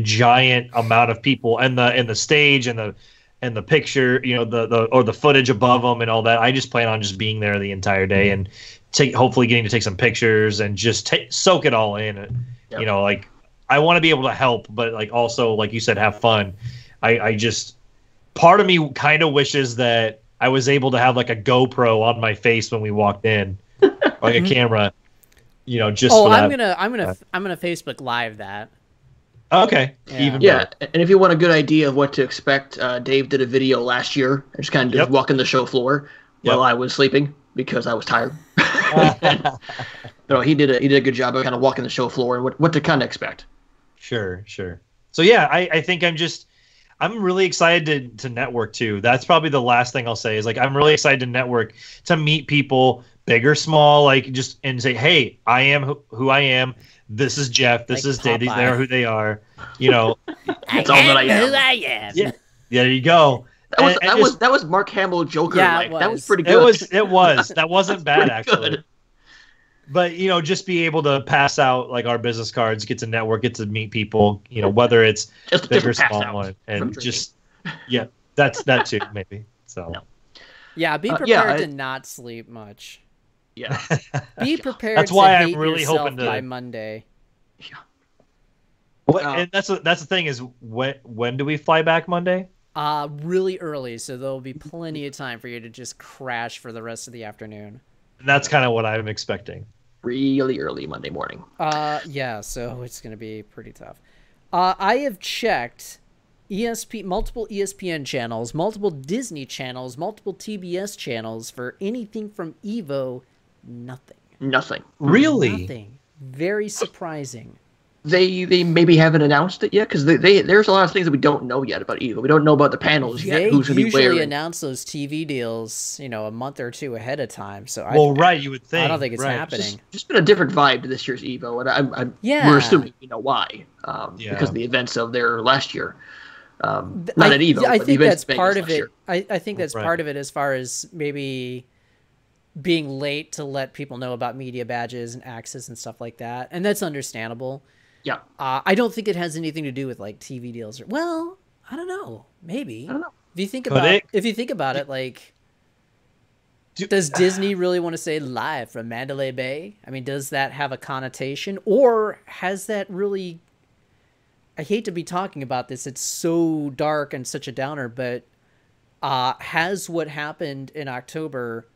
C: giant amount of people, and the stage and the picture, the footage above them and all that. I just plan on just being there the entire day and hopefully getting to take some pictures and just soak it all in. Yep. Like I want to be able to help, but like also like you said, have fun. I just, part of me kind of wishes that I was able to have like a GoPro on my face when we walked in, like a camera, just.
D: Oh, I'm gonna Facebook Live that.
C: Okay.
A: Yeah. Even better. And if you want a good idea of what to expect, Dave did a video last year, just kind of walking the show floor. while I was sleeping because I was tired. No, he did a good job of kind of walking the show floor and what to kind of expect.
C: Sure. So yeah, I think I'm really excited to network too. That's probably the last thing I'll say is like I'm really excited to network, to meet people, big or small, like just and say, hey, I am who I am. This is Jeff. This is Dave. These are who they are. You know,
A: that's all that I am.
D: Who I am.
C: Yeah, there you go.
A: That was Mark Hamill Joker.
D: Yeah,
A: like that was pretty good.
C: It was. That wasn't bad actually.
A: Good.
C: But just be able to pass out like our business cards, get to network, get to meet people. Whether it's
A: just
C: big or small one, and just that too maybe. So
D: yeah, be prepared to not sleep much.
A: Yeah,
D: be prepared.
C: That's why
D: to
C: I'm
D: hate
C: really hoping to
D: by Monday.
C: Yeah. And that's the thing is when do we fly back Monday?
D: Really early, so there'll be plenty of time for you to just crash for the rest of the afternoon.
C: And that's kind of what I'm expecting.
A: Really early Monday morning.
D: Yeah, so it's going to be pretty tough. I have checked multiple ESPN channels, multiple Disney channels, multiple TBS channels for anything from EVO. Nothing.
C: Really?
D: Nothing. Very surprising.
A: They maybe haven't announced it yet because there's a lot of things that we don't know yet about EVO. We don't know about the panels yet. Who's going to be where? They
D: usually announce those TV deals, a month or two ahead of time. So
C: you would think.
D: I don't think it's happening.
A: Just been a different vibe to this year's EVO, and we're assuming why because of the events of their last year. Not at EVO.
D: I
A: but
D: think
A: that's
D: part of it. I think that's part of it as far as maybe being late to let people know about media badges and access and stuff like that, and that's understandable.
A: Yeah.
D: I don't think it has anything to do with like TV deals. Well, I don't know. Maybe. I don't know. If you think about it, like, does Disney really want to say live from Mandalay Bay? I mean, does that have a connotation, or has that really? I hate to be talking about this. It's so dark and such a downer, but has what happened in October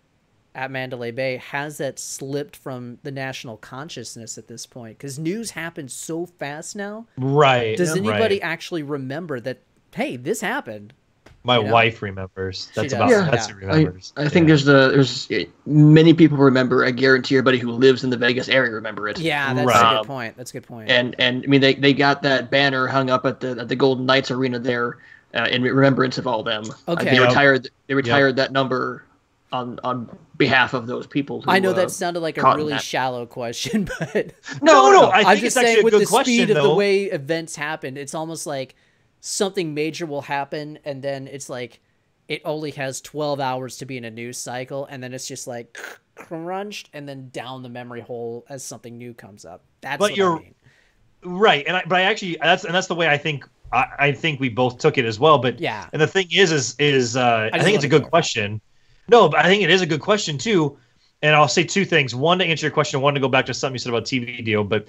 D: at Mandalay Bay, has that slipped from the national consciousness at this point? Because news happens so fast now.
C: Right.
D: Does anybody actually remember that, hey, this happened?
C: My wife remembers. That's who remembers.
A: I think there's many people remember. I guarantee everybody who lives in the Vegas area remember it.
D: Yeah, that's a good point. That's a good point.
A: And I mean they got that banner hung up at the Golden Knights Arena there in remembrance of all them.
D: Okay.
A: They retired that number on behalf of those people.
D: I know that sounded like a really shallow question, but
C: no.
D: I'm just saying with the speed of the way events happened, it's almost like something major will happen, and then it's like it only has 12 hours to be in a news cycle, and then it's just like crunched, and then down the memory hole as something new comes up. That's what I mean.
C: Right, but I actually that's the way I think. I think we both took it as well. But
D: yeah,
C: and the thing is I think it's a good question. No, but I think it is a good question too. And I'll say two things. One, to answer your question, one to go back to something you said about TV deal. But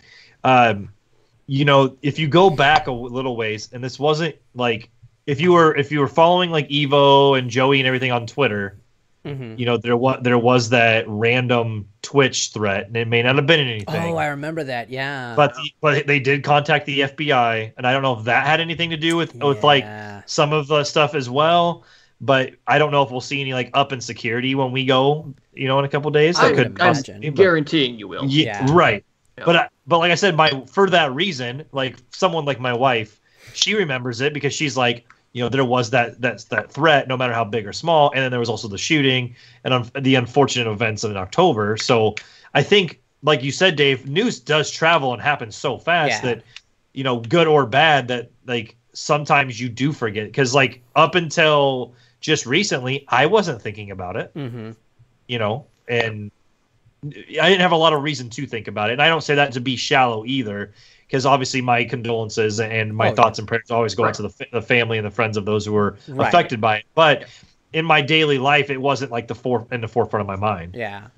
C: if you go back a little ways, and this wasn't like if you were following like Evo and Joey and everything on Twitter, there was that random Twitch threat, and it may not have been anything.
D: Oh, I remember that. Yeah.
C: But they did contact the FBI, and I don't know if that had anything to do with like some of the stuff as well. But I don't know if we'll see any like up in security when we go, in a couple of days.
D: I could imagine.
A: I'm guaranteeing you will.
C: Yeah, right. Yeah. But like I said, for that reason, like someone like my wife, she remembers it because she's like, there was that threat, no matter how big or small, and then there was also the shooting and the unfortunate events in October. So I think, like you said, Dave, news does travel and happen so fast that, good or bad, that like sometimes you do forget, because like up until just recently, I wasn't thinking about it, and I didn't have a lot of reason to think about it. And I don't say that to be shallow either, because obviously my condolences and my thoughts and prayers always go out to the family and the friends of those who were affected by it. But in my daily life, it wasn't like in the forefront of my mind.
D: Yeah.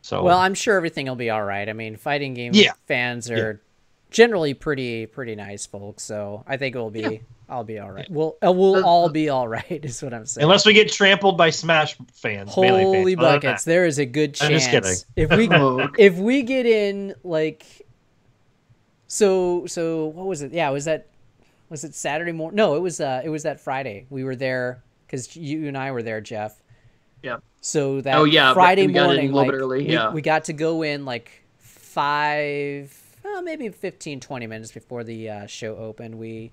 C: So
D: I'm sure everything will be all right. I mean, fighting game fans are generally pretty nice folks, so I think it will be. I'll be all right. We'll all be all right, is what I'm saying.
C: Unless we get trampled by Smash fans.
D: Holy buckets! There is a good chance.
C: I'm just kidding.
D: If we get in like, so what was it? Yeah, was it Saturday morning? No, it was that Friday. We were there because you and I were there, Jeff.
A: Yeah.
D: So that
A: yeah,
D: Friday
A: we got in
D: morning,
A: a little
D: like,
A: bit early, yeah.
D: we got to go in like maybe 15, 20 minutes before the show opened. We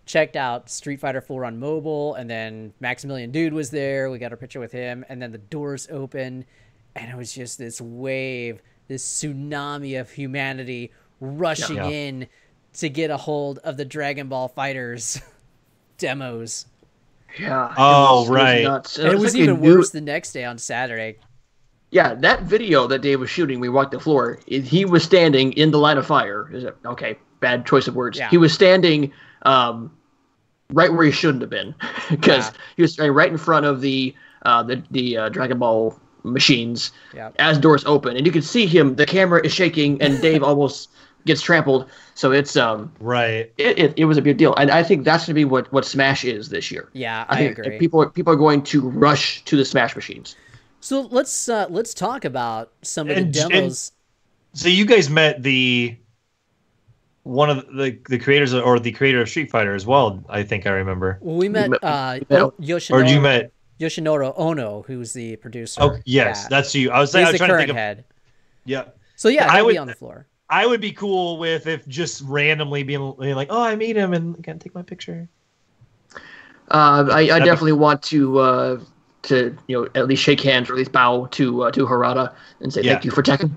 D: checked out Street Fighter 4 on mobile, and then Maximilian Dude was there. We got a picture with him, and then the doors opened, and it was just this wave, this tsunami of humanity rushing in to get a hold of the Dragon Ball Fighters demos.
A: Yeah.
C: Oh,
A: it was
C: right.
A: nuts.
D: And it was even worse the next day on Saturday.
A: Yeah, that video that Dave was shooting, we walked the floor. He was standing in the line of fire. Okay, bad choice of words.
D: Yeah.
A: He was standing right where he shouldn't have been, because he was standing right in front of the Dragon Ball machines as doors open, and you can see him. The camera is shaking, and Dave almost gets trampled. So it's
C: right.
A: It was a big deal, and I think that's going to be what Smash is this year.
D: Yeah, I agree.
A: People are going to rush to the Smash machines.
D: So let's talk about some of the demos.
C: So you guys met one of the creators, or the creator of Street Fighter as well. I think I remember.
D: Well, we met Yoshinoro.
C: Or you met
D: Yoshinoro Ono, who's the producer.
C: Oh yes, that's you. I was
D: trying
C: to think of
D: head.
C: Yeah.
D: So yeah, I would be on the floor.
C: I would be cool if just randomly being like, oh, I meet him and can take my picture.
A: I definitely want to at least shake hands or at least bow to Harada and say thank you for Tekken.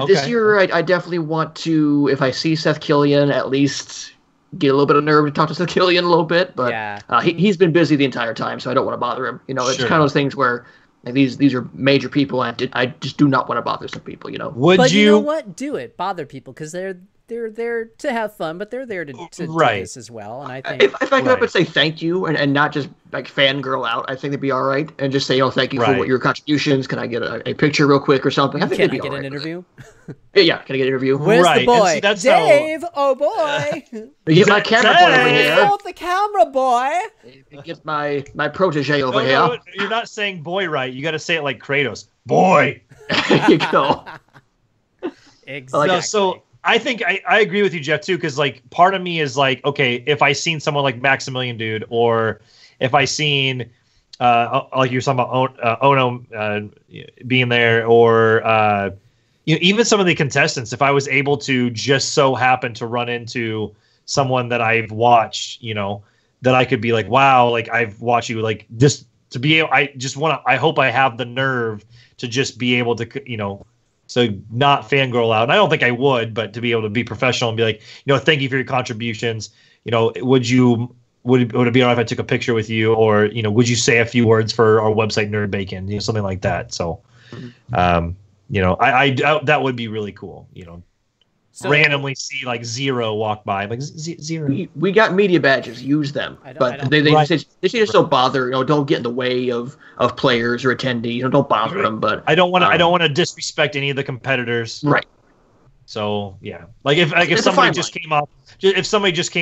A: This year, I definitely want to, if I see Seth Killian, at least get a little bit of nerve to talk to Seth Killian a little bit. But he's been busy the entire time, so I don't want to bother him. It's kind of those things where like, these are major people, and I just do not want to bother some people.
D: But you know what? Do it. Bother people, because they're there to have fun, but they're there to do this as well. And I think
A: if I could up and say thank you and not just like fangirl out, I think it'd be all right. And just say, thank you for your contributions. Can I get a picture real quick or something? I think it'd be all right.
D: An interview?
A: Yeah. Can I get an interview?
D: Where's the boy?
C: See, that's
D: Dave, oh boy.
A: Get my camera boy over here.
D: Hold the camera, boy.
A: Get my protege over here.
C: No, you're not saying boy right. You got to say it like Kratos. Boy.
A: There you go.
D: Exactly.
C: So I think I agree with you, Jeff, too, because like part of me is like, okay, if I seen someone like Maximilian Dude, or if I seen like you were talking about Ono being there, or even some of the contestants, if I was able to just so happen to run into someone that I've watched, that I could be like, wow, like I've watched you, like just to be able, I hope I have the nerve to just be able to, so not fangirl out. And I don't think I would, but to be able to be professional and be like, thank you for your contributions. Would it be all right if I took a picture with you, or would you say a few words for our website, Nerd Bacon, something like that. So, I that would be really cool. So, randomly see like Zero walk by, like Zero.
A: We got media badges. Use them, but they just don't bother. Don't get in the way of players or attendees. Don't bother them. But
C: I don't want to disrespect any of the competitors.
A: Right.
C: So yeah, like if somebody just came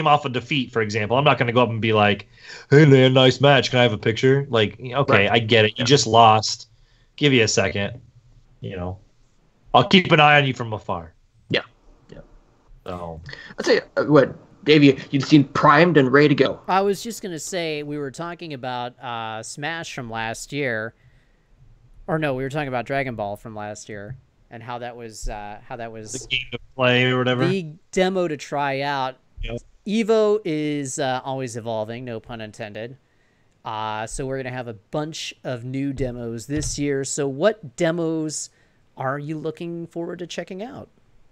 C: off a defeat, for example, I'm not going to go up and be like, "Hey man, nice match. Can I have a picture?" Like, okay, I get it. You just lost. Give you a second. I'll keep an eye on you from afar. So
A: I'll tell you what, Dave, you've seen primed and ready to go.
D: I was just gonna say, we were talking about Smash from last year, or no, we were talking about Dragon Ball from last year, and how that was
C: the game to play or whatever,
D: the demo to try out.
C: Yep.
D: EVO is always evolving, no pun intended. So we're gonna have a bunch of new demos this year. So what demos are you looking forward to checking out?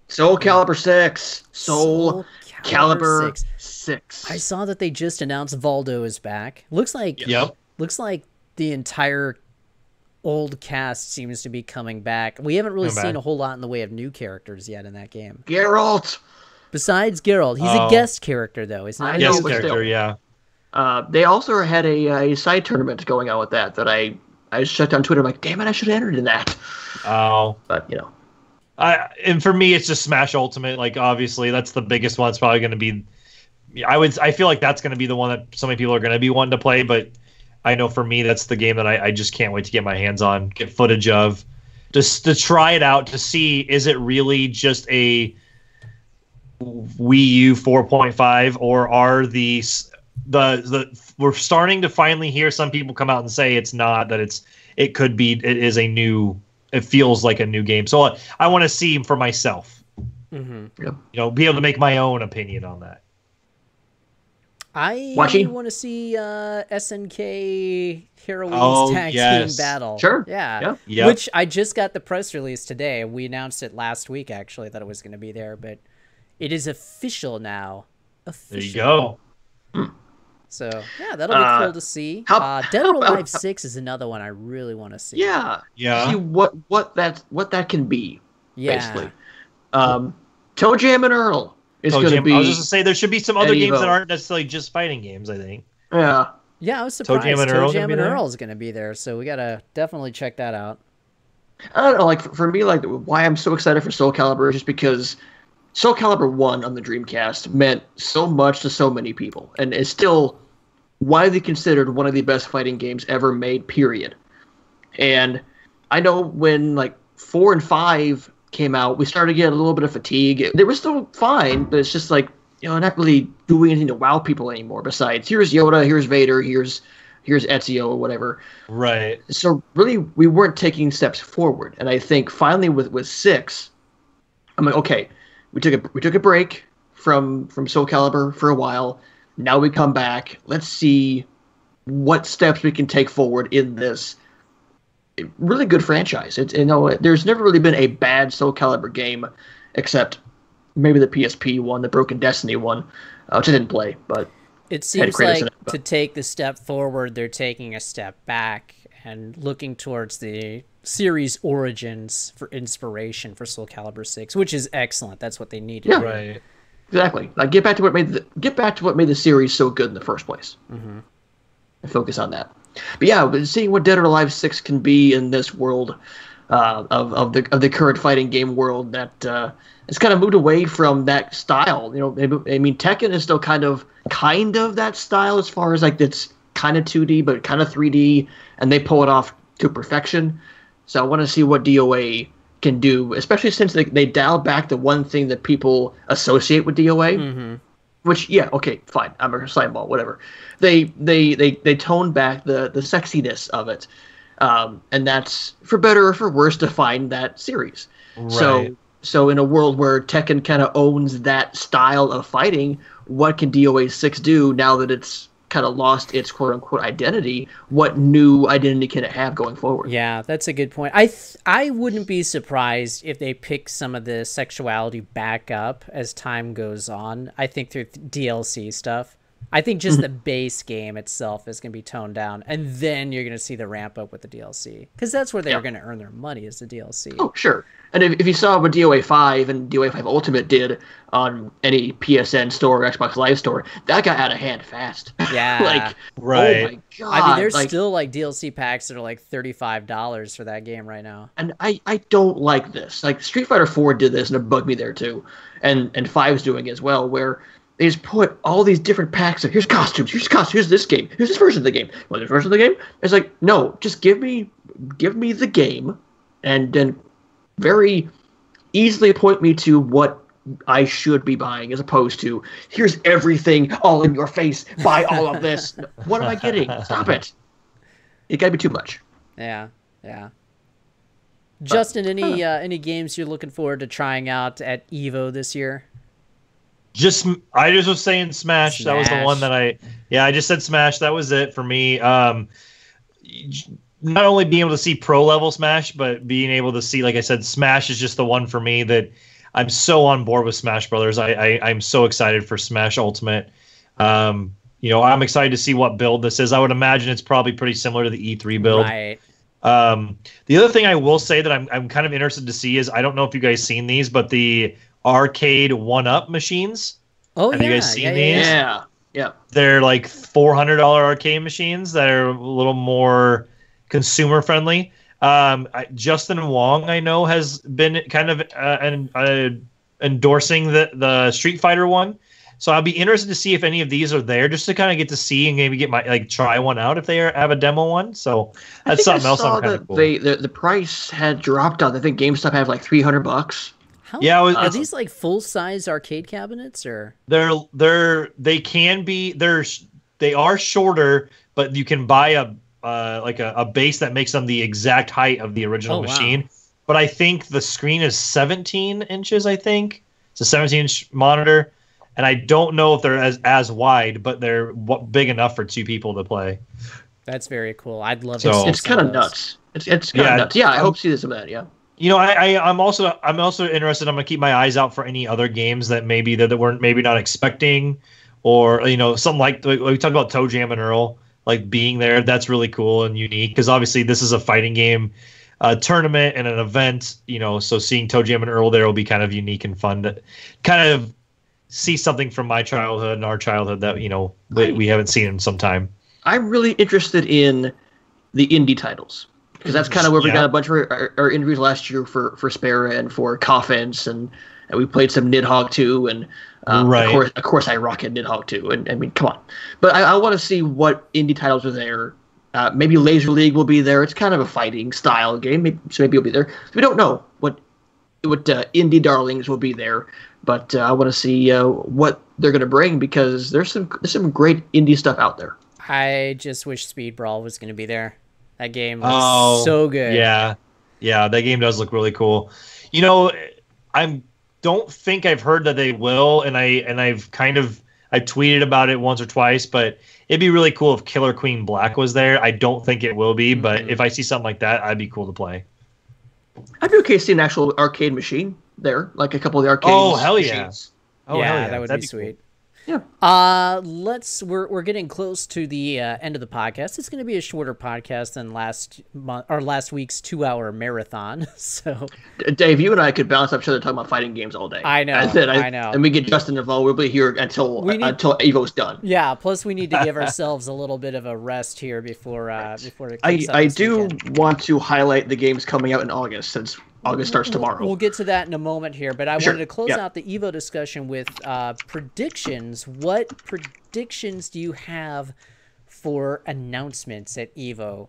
A: Soul Calibur 6. Soul Calibur 6.
D: I saw that they just announced Valdo is back. Looks like the entire old cast seems to be coming back. We haven't really seen a whole lot in the way of new characters yet in that game.
A: Geralt.
D: Besides Geralt, he's a guest character though. He's not a
C: guest character. Yeah.
A: They also had a side tournament going on with that I just checked on Twitter. I'm like, damn it, I should have entered in that.
C: Oh.
A: But
C: and for me, it's just Smash Ultimate. Like, obviously, that's the biggest one. It's probably going to be. I feel like that's going to be the one that so many people are going to be wanting to play. But I know for me, that's the game that I just can't wait to get my hands on, get footage of, just to try it out to see, is it really just a Wii U 4.5, or are these we're starting to finally hear some people come out and say it's not, that it feels like a new game. So I want to see for myself.
D: Mm-hmm.
A: Yep.
C: Be able to make my own opinion on that.
D: I
A: Watching?
D: want to see SNK Heroines Tag Team Battle.
A: Sure.
D: Yeah.
C: Yep.
D: Which I just got the press release today. We announced it last week, actually, that it was going to be there, but it is official now.
C: There you go.
D: So, yeah, that'll be cool to see. Dead or Alive 6 is another one I really want to see.
A: Yeah.
C: Yeah.
A: See what that can be,
D: Yeah.
A: basically. Toe Jam and Earl is going to be...
C: I was just going to say, there should be some other games
A: EVO.
C: that aren't necessarily just fighting games, I think.
A: Yeah.
D: Yeah, I was surprised.
C: Toe Jam and
D: Earl is going to be there, so we got to definitely check that out.
A: I don't know, like, for me, like, why I'm so excited for Soul Calibur is just because Soul Calibur 1 on the Dreamcast meant so much to so many people, and is still widely considered one of the best fighting games ever made, period. And I know when, like, 4 and 5 came out, we started to get a little bit of fatigue. They were still fine, but it's just like, not really doing anything to wow people anymore, besides, here's Yoda, here's Vader, here's Ezio, or whatever.
C: Right.
A: So really, we weren't taking steps forward. And I think finally with 6, I'm like, okay, we took a break from Soul Calibur for a while. Now we come back. Let's see what steps we can take forward in this really good franchise. It's there's never really been a bad Soul Calibur game, except maybe the PSP one, the Broken Destiny one, which I didn't play, but
D: it seems like to take the step forward, they're taking a step back and looking towards the series origins for inspiration for Soul Calibur 6, which is excellent. That's what they needed.
A: Yeah,
C: right.
A: Exactly. Like get back to what made the series so good in the first place.
D: Mm-hmm.
A: And focus on that. But yeah, seeing what Dead or Alive 6 can be in this world of the current fighting game world that it's kind of moved away from that style. I mean, Tekken is still kind of that style as far as like it's kind of 2D but kind of 3D, and they pull it off to perfection. So I want to see what DOA can do, especially since they dial back the one thing that people associate with DOA.
D: Mm-hmm.
A: Which, yeah, okay, fine. I'm a slime ball, whatever. They tone back the sexiness of it, and that's for better or for worse to find that series.
C: Right.
A: So in a world where Tekken kind of owns that style of fighting, what can DOA 6 do now that it's kind of lost its quote-unquote identity? What new identity can it have going forward?
D: Yeah, that's a good point. I wouldn't be surprised if they pick some of the sexuality back up as time goes on. I think through DLC stuff. I think just the base game itself is going to be toned down, and then you're going to see the ramp up with the DLC. Because that's where they're going to earn their money, is the DLC.
A: Oh, sure. And if you saw what DOA 5 and DOA 5 Ultimate did on any PSN store or Xbox Live store, that got out of hand fast.
D: Yeah.
C: Right.
A: Oh my god.
D: I mean, there's still like DLC packs that are like $35 for that game right now.
A: And I don't like this. Like Street Fighter 4 did this, and it bugged me there too. And 5's doing it as well, where they just put all these different packs of here's costumes, here's this game, here's this version of the game. Well, this version of the game? It's like, no, just give me the game, and then very easily point me to what I should be buying, as opposed to here's everything all in your face, buy all of this. What am I getting? Stop it. It gotta be too much.
D: Yeah. Justin, any games you're looking forward to trying out at EVO this year?
C: I just was saying Smash. That was the one that I just said Smash. That was it for me. Not only being able to see pro level Smash, but being able to see, like I said, Smash is just the one for me that I'm so on board with Smash Brothers. I'm so excited for Smash Ultimate. I'm excited to see what build this is. I would imagine it's probably pretty similar to the E3 build.
D: Right.
C: The other thing I will say that I'm kind of interested to see is, I don't know if you guys seen these, but the arcade 1-up machines.
D: Oh,
C: Have you guys seen these?
A: Yeah.
C: They're like $400 arcade machines that are a little more consumer friendly. Justin Wong, I know, has been kind of endorsing the Street Fighter one. So I'll be interested to see if any of these are there, just to kind of get to see and maybe get try one out if they have a demo one. So that's something else I'm kind of cool.
A: The price had dropped out. I think GameStop had like $300.
D: Are these like full size arcade cabinets, or
C: they can be? they are shorter, but you can buy a base that makes them the exact height of the original machine. Wow. But I think the screen is 17 inches. I think it's a 17-inch monitor, and I don't know if they're as wide, but they're big enough for 2 people to play.
D: That's very cool. I'd love to see
A: it's kind of nuts. It's kind of nuts. Yeah, I hope to see some of that. Yeah.
C: You know, I'm also interested. I'm gonna keep my eyes out for any other games that that we're maybe not expecting, or something like we talked about Toe Jam and Earl like being there. That's really cool and unique because obviously this is a fighting game tournament and an event. So seeing Toe Jam and Earl there will be kind of unique and fun to kind of see something from my childhood and our childhood that we haven't seen in some time. I'm
A: really interested in the indie titles. Because that's kind of where we got a bunch of our interviews last year for Spera and for Coffins, and we played some Nidhogg 2, and of course I rocket Nidhogg 2, and I mean, come on. But I want to see what indie titles are there. Maybe Laser League will be there. It's kind of a fighting style game, so maybe it'll be there. We don't know what indie darlings will be there, but I want to see what they're going to bring because there's some great indie stuff out there.
D: I just wish Speed Brawl was going to be there. That game looks so good.
C: Yeah, that game does look really cool. I don't think I've heard that they will, and I've tweeted about it once or twice, but it'd be really cool if Killer Queen Black was there. I don't think it will be, but if I see something like that, I'd be cool to play.
A: I'd be okay seeing an actual arcade machine there, like a couple of the arcade machines.
C: Oh, hell yeah.
D: Oh, yeah, hell yeah. That would be sweet. Cool.
A: Yeah.
D: We're getting close to the end of the podcast. It's going to be a shorter podcast than last week's 2-hour marathon. So,
A: Dave, you and I could balance up each other talking about fighting games all day.
D: I know. I know.
A: And we get Justin involved. We'll be here until EVO's done.
D: Yeah. Plus, we need to give ourselves a little bit of a rest here before it kicks
A: I do want to highlight the games coming out in August since August starts tomorrow.
D: We'll get to that in a moment here, but I wanted to close out the EVO discussion with predictions. What predictions do you have for announcements at EVO?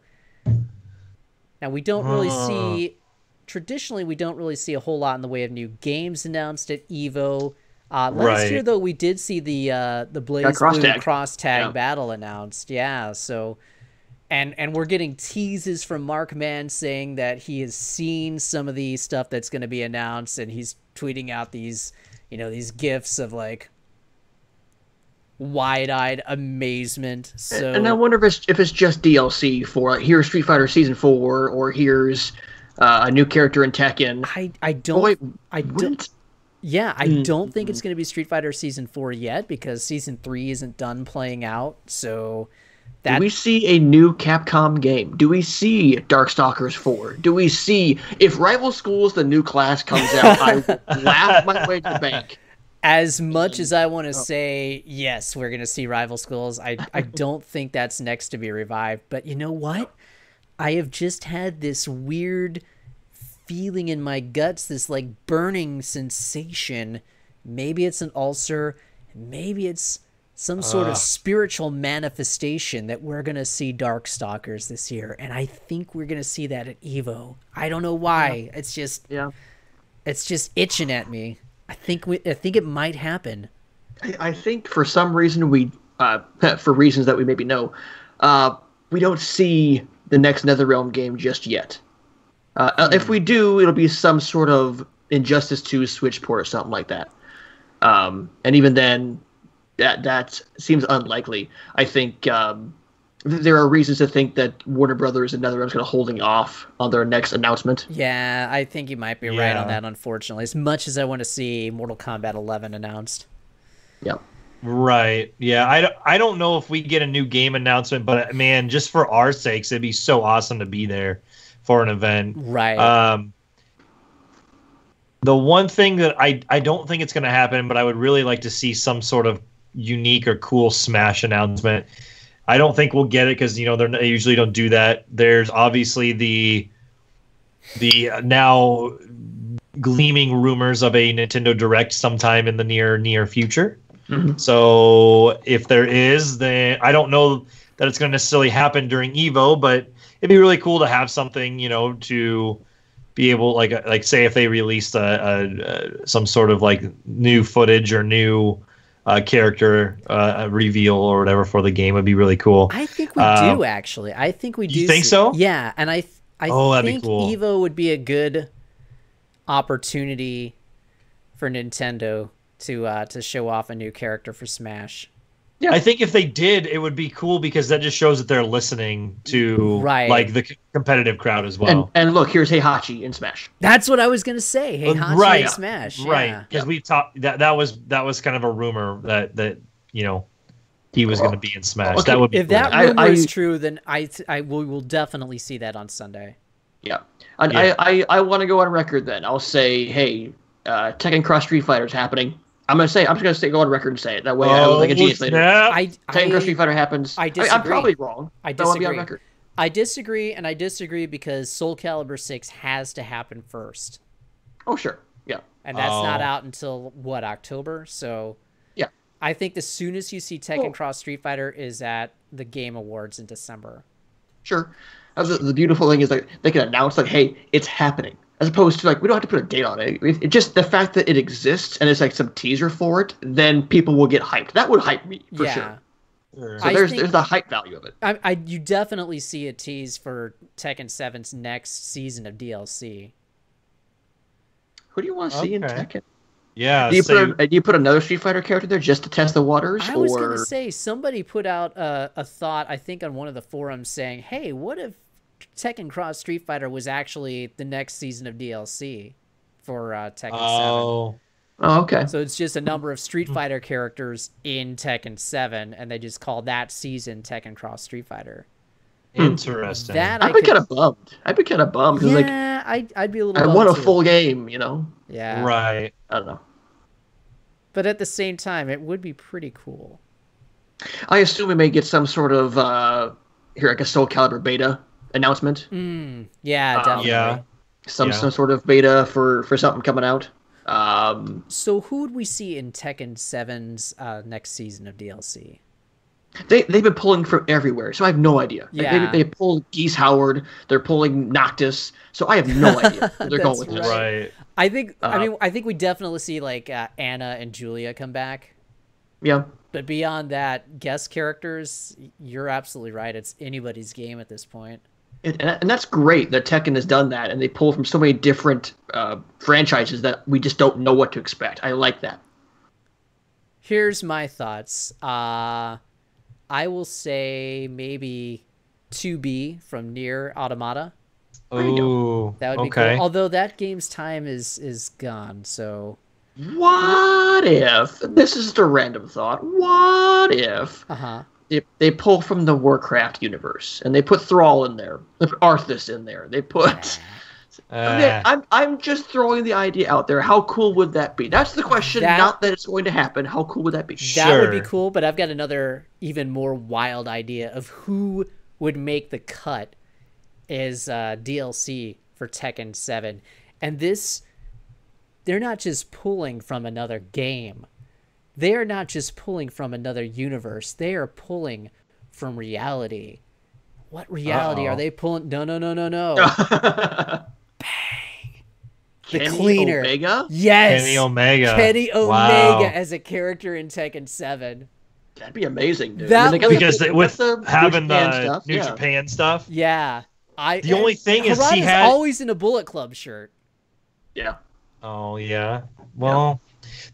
D: Now, we don't really see... Traditionally, we don't really see a whole lot in the way of new games announced at EVO. Last year, though, we did see the Blaze Blue Cross Tag battle announced. Yeah, so... And we're getting teases from Mark Mann saying that he has seen some of the stuff that's going to be announced, and he's tweeting out these gifs of like wide-eyed amazement. So,
A: and I wonder if it's just DLC for here's Street Fighter Season 4 or here's a new character in Tekken.
D: I don't think it's going to be Street Fighter Season 4 yet because Season 3 isn't done playing out. So.
A: Do we see a new Capcom game? Do we see Darkstalkers 4? Do we see... If Rival Schools, the new class, comes out, I will laugh my way to the bank.
D: As much as I want to say, yes, we're going to see Rival Schools, I don't think that's next to be revived. But you know what? I have just had this weird feeling in my guts, this like burning sensation. Maybe it's an ulcer. Maybe it's... some sort of spiritual manifestation that we're going to see Darkstalkers this year. And I think we're going to see that at EVO. I don't know why. Yeah. It's just itching at me. I think it might happen.
A: I think for some reason for reasons that we maybe know, we don't see the next NetherRealm game just yet. If we do, it'll be some sort of Injustice 2 Switch port or something like that. And even then, that seems unlikely. I think there are reasons to think that Warner Brothers and NetherRealm's going to holding off on their next announcement.
D: Yeah, I think you might be right on that, unfortunately. As much as I want to see Mortal Kombat 11 announced.
A: Yeah.
C: Right. Yeah, I don't know if we get a new game announcement, but man, just for our sakes, it'd be so awesome to be there for an event.
D: Right.
C: The one thing that I don't think it's going to happen, but I would really like to see some sort of unique or cool Smash announcement. I don't think we'll get it because they usually don't do that. There's obviously the now gleaming rumors of a Nintendo Direct sometime in the near future. Mm-hmm. So if there is, then I don't know that it's going to necessarily happen during EVO, but it'd be really cool to have something to be able like say if they released some sort of like new footage or new character reveal or whatever for the game would be really cool.
D: I think we do actually. I think we do.
C: You think so?
D: Yeah, and I
C: that'd
D: think
C: be cool.
D: EVO would be a good opportunity for Nintendo to show off a new character for Smash.
C: Yeah, I think if they did, it would be cool because that just shows that they're listening to like the competitive crowd as well.
A: And look, here's Heihachi in Smash.
D: That's what I was gonna say. Heihachi in Smash.
C: Right, because we talked that was kind of a rumor that he was going to be in Smash.
A: Okay.
C: That would be
D: if
C: cool.
D: that rumor is true, then we will definitely see that on Sunday.
A: Yeah, and yeah. I want to go on record. Then I'll say, hey, Tekken Cross Street Fighter is happening. I'm just gonna go on record and say it. That way, I look like a genius later. Tekken Cross Street Fighter happens.
D: I disagree.
A: I'm probably wrong.
D: I
A: disagree. I want to be on record.
D: I disagree, and I disagree because Soul Calibur 6 has to happen first.
A: Oh sure, yeah.
D: And that's not out until what, October? So
A: yeah,
D: I think the soonest you see Tekken Cross Street Fighter is at the Game Awards in December.
A: Sure. The beautiful thing is that they can announce like, hey, it's happening. As opposed to like, we don't have to put a date on it. It just the fact that it exists and it's like some teaser for it, then people will get hyped. That would hype me for sure. So there's the hype value of it.
D: You definitely see a tease for Tekken 7's next season of DLC.
A: Who do you want to see in Tekken?
C: Yeah.
A: Do you put another Street Fighter character there just to test the waters?
D: I was going to say, somebody put out a thought, I think on one of the forums, saying, hey, what if Tekken Cross Street Fighter was actually the next season of DLC for Tekken 7.
A: Oh, okay.
D: So it's just a number of Street Fighter characters in Tekken 7, and they just call that season Tekken Cross Street Fighter.
C: Interesting.
A: I'd be kind of bummed. I'd be kind of bummed.
D: Yeah, I'd be a little bummed.
A: I want a
D: too.
A: full game,
D: Yeah.
C: Right.
A: I don't know.
D: But at the same time, it would be pretty cool.
A: I assume we may get some sort of, like a Soul Calibur beta announcement.
D: Yeah, definitely.
C: Yeah.
A: Some sort of beta for something coming out.
D: So who would we see in Tekken 7's next season of DLC?
A: They've been pulling from everywhere, so I have no idea.
D: Yeah.
A: Like they pulled Geese Howard, they're pulling Noctis, so I have no idea where they're going with this.
C: Right.
D: I think we definitely see like Anna and Julia come back.
A: Yeah.
D: But beyond that, guest characters, you're absolutely right. It's anybody's game at this point.
A: And that's great that Tekken has done that, and they pull from so many different franchises that we just don't know what to expect. I like that.
D: Here's my thoughts. I will say maybe 2B from Nier Automata.
C: Oh,
D: that would be cool. Although that game's time is gone, so...
A: What if, this is just a random thought, what if they pull from the Warcraft universe and they put Thrall in there, they put Arthas in there, they put... I'm just throwing the idea out there. How cool would that be? That's the question, not that it's going to happen. How cool would that be?
D: That would be cool, but I've got another even more wild idea of who would make the cut as DLC for Tekken 7. And this... They're not just pulling from another game. They are not just pulling from another universe. They are pulling from reality. What reality are they pulling? No. Bang. The
A: Kenny
D: Cleaner.
A: Omega?
D: Yes.
C: Kenny Omega.
D: Kenny Omega as a character in Tekken 7.
A: That'd be amazing, dude.
C: Because with having the New Japan stuff.
D: Yeah.
C: The only thing is
D: Harada's
C: he had
D: always in a Bullet Club shirt.
A: Yeah.
C: Oh yeah. Well,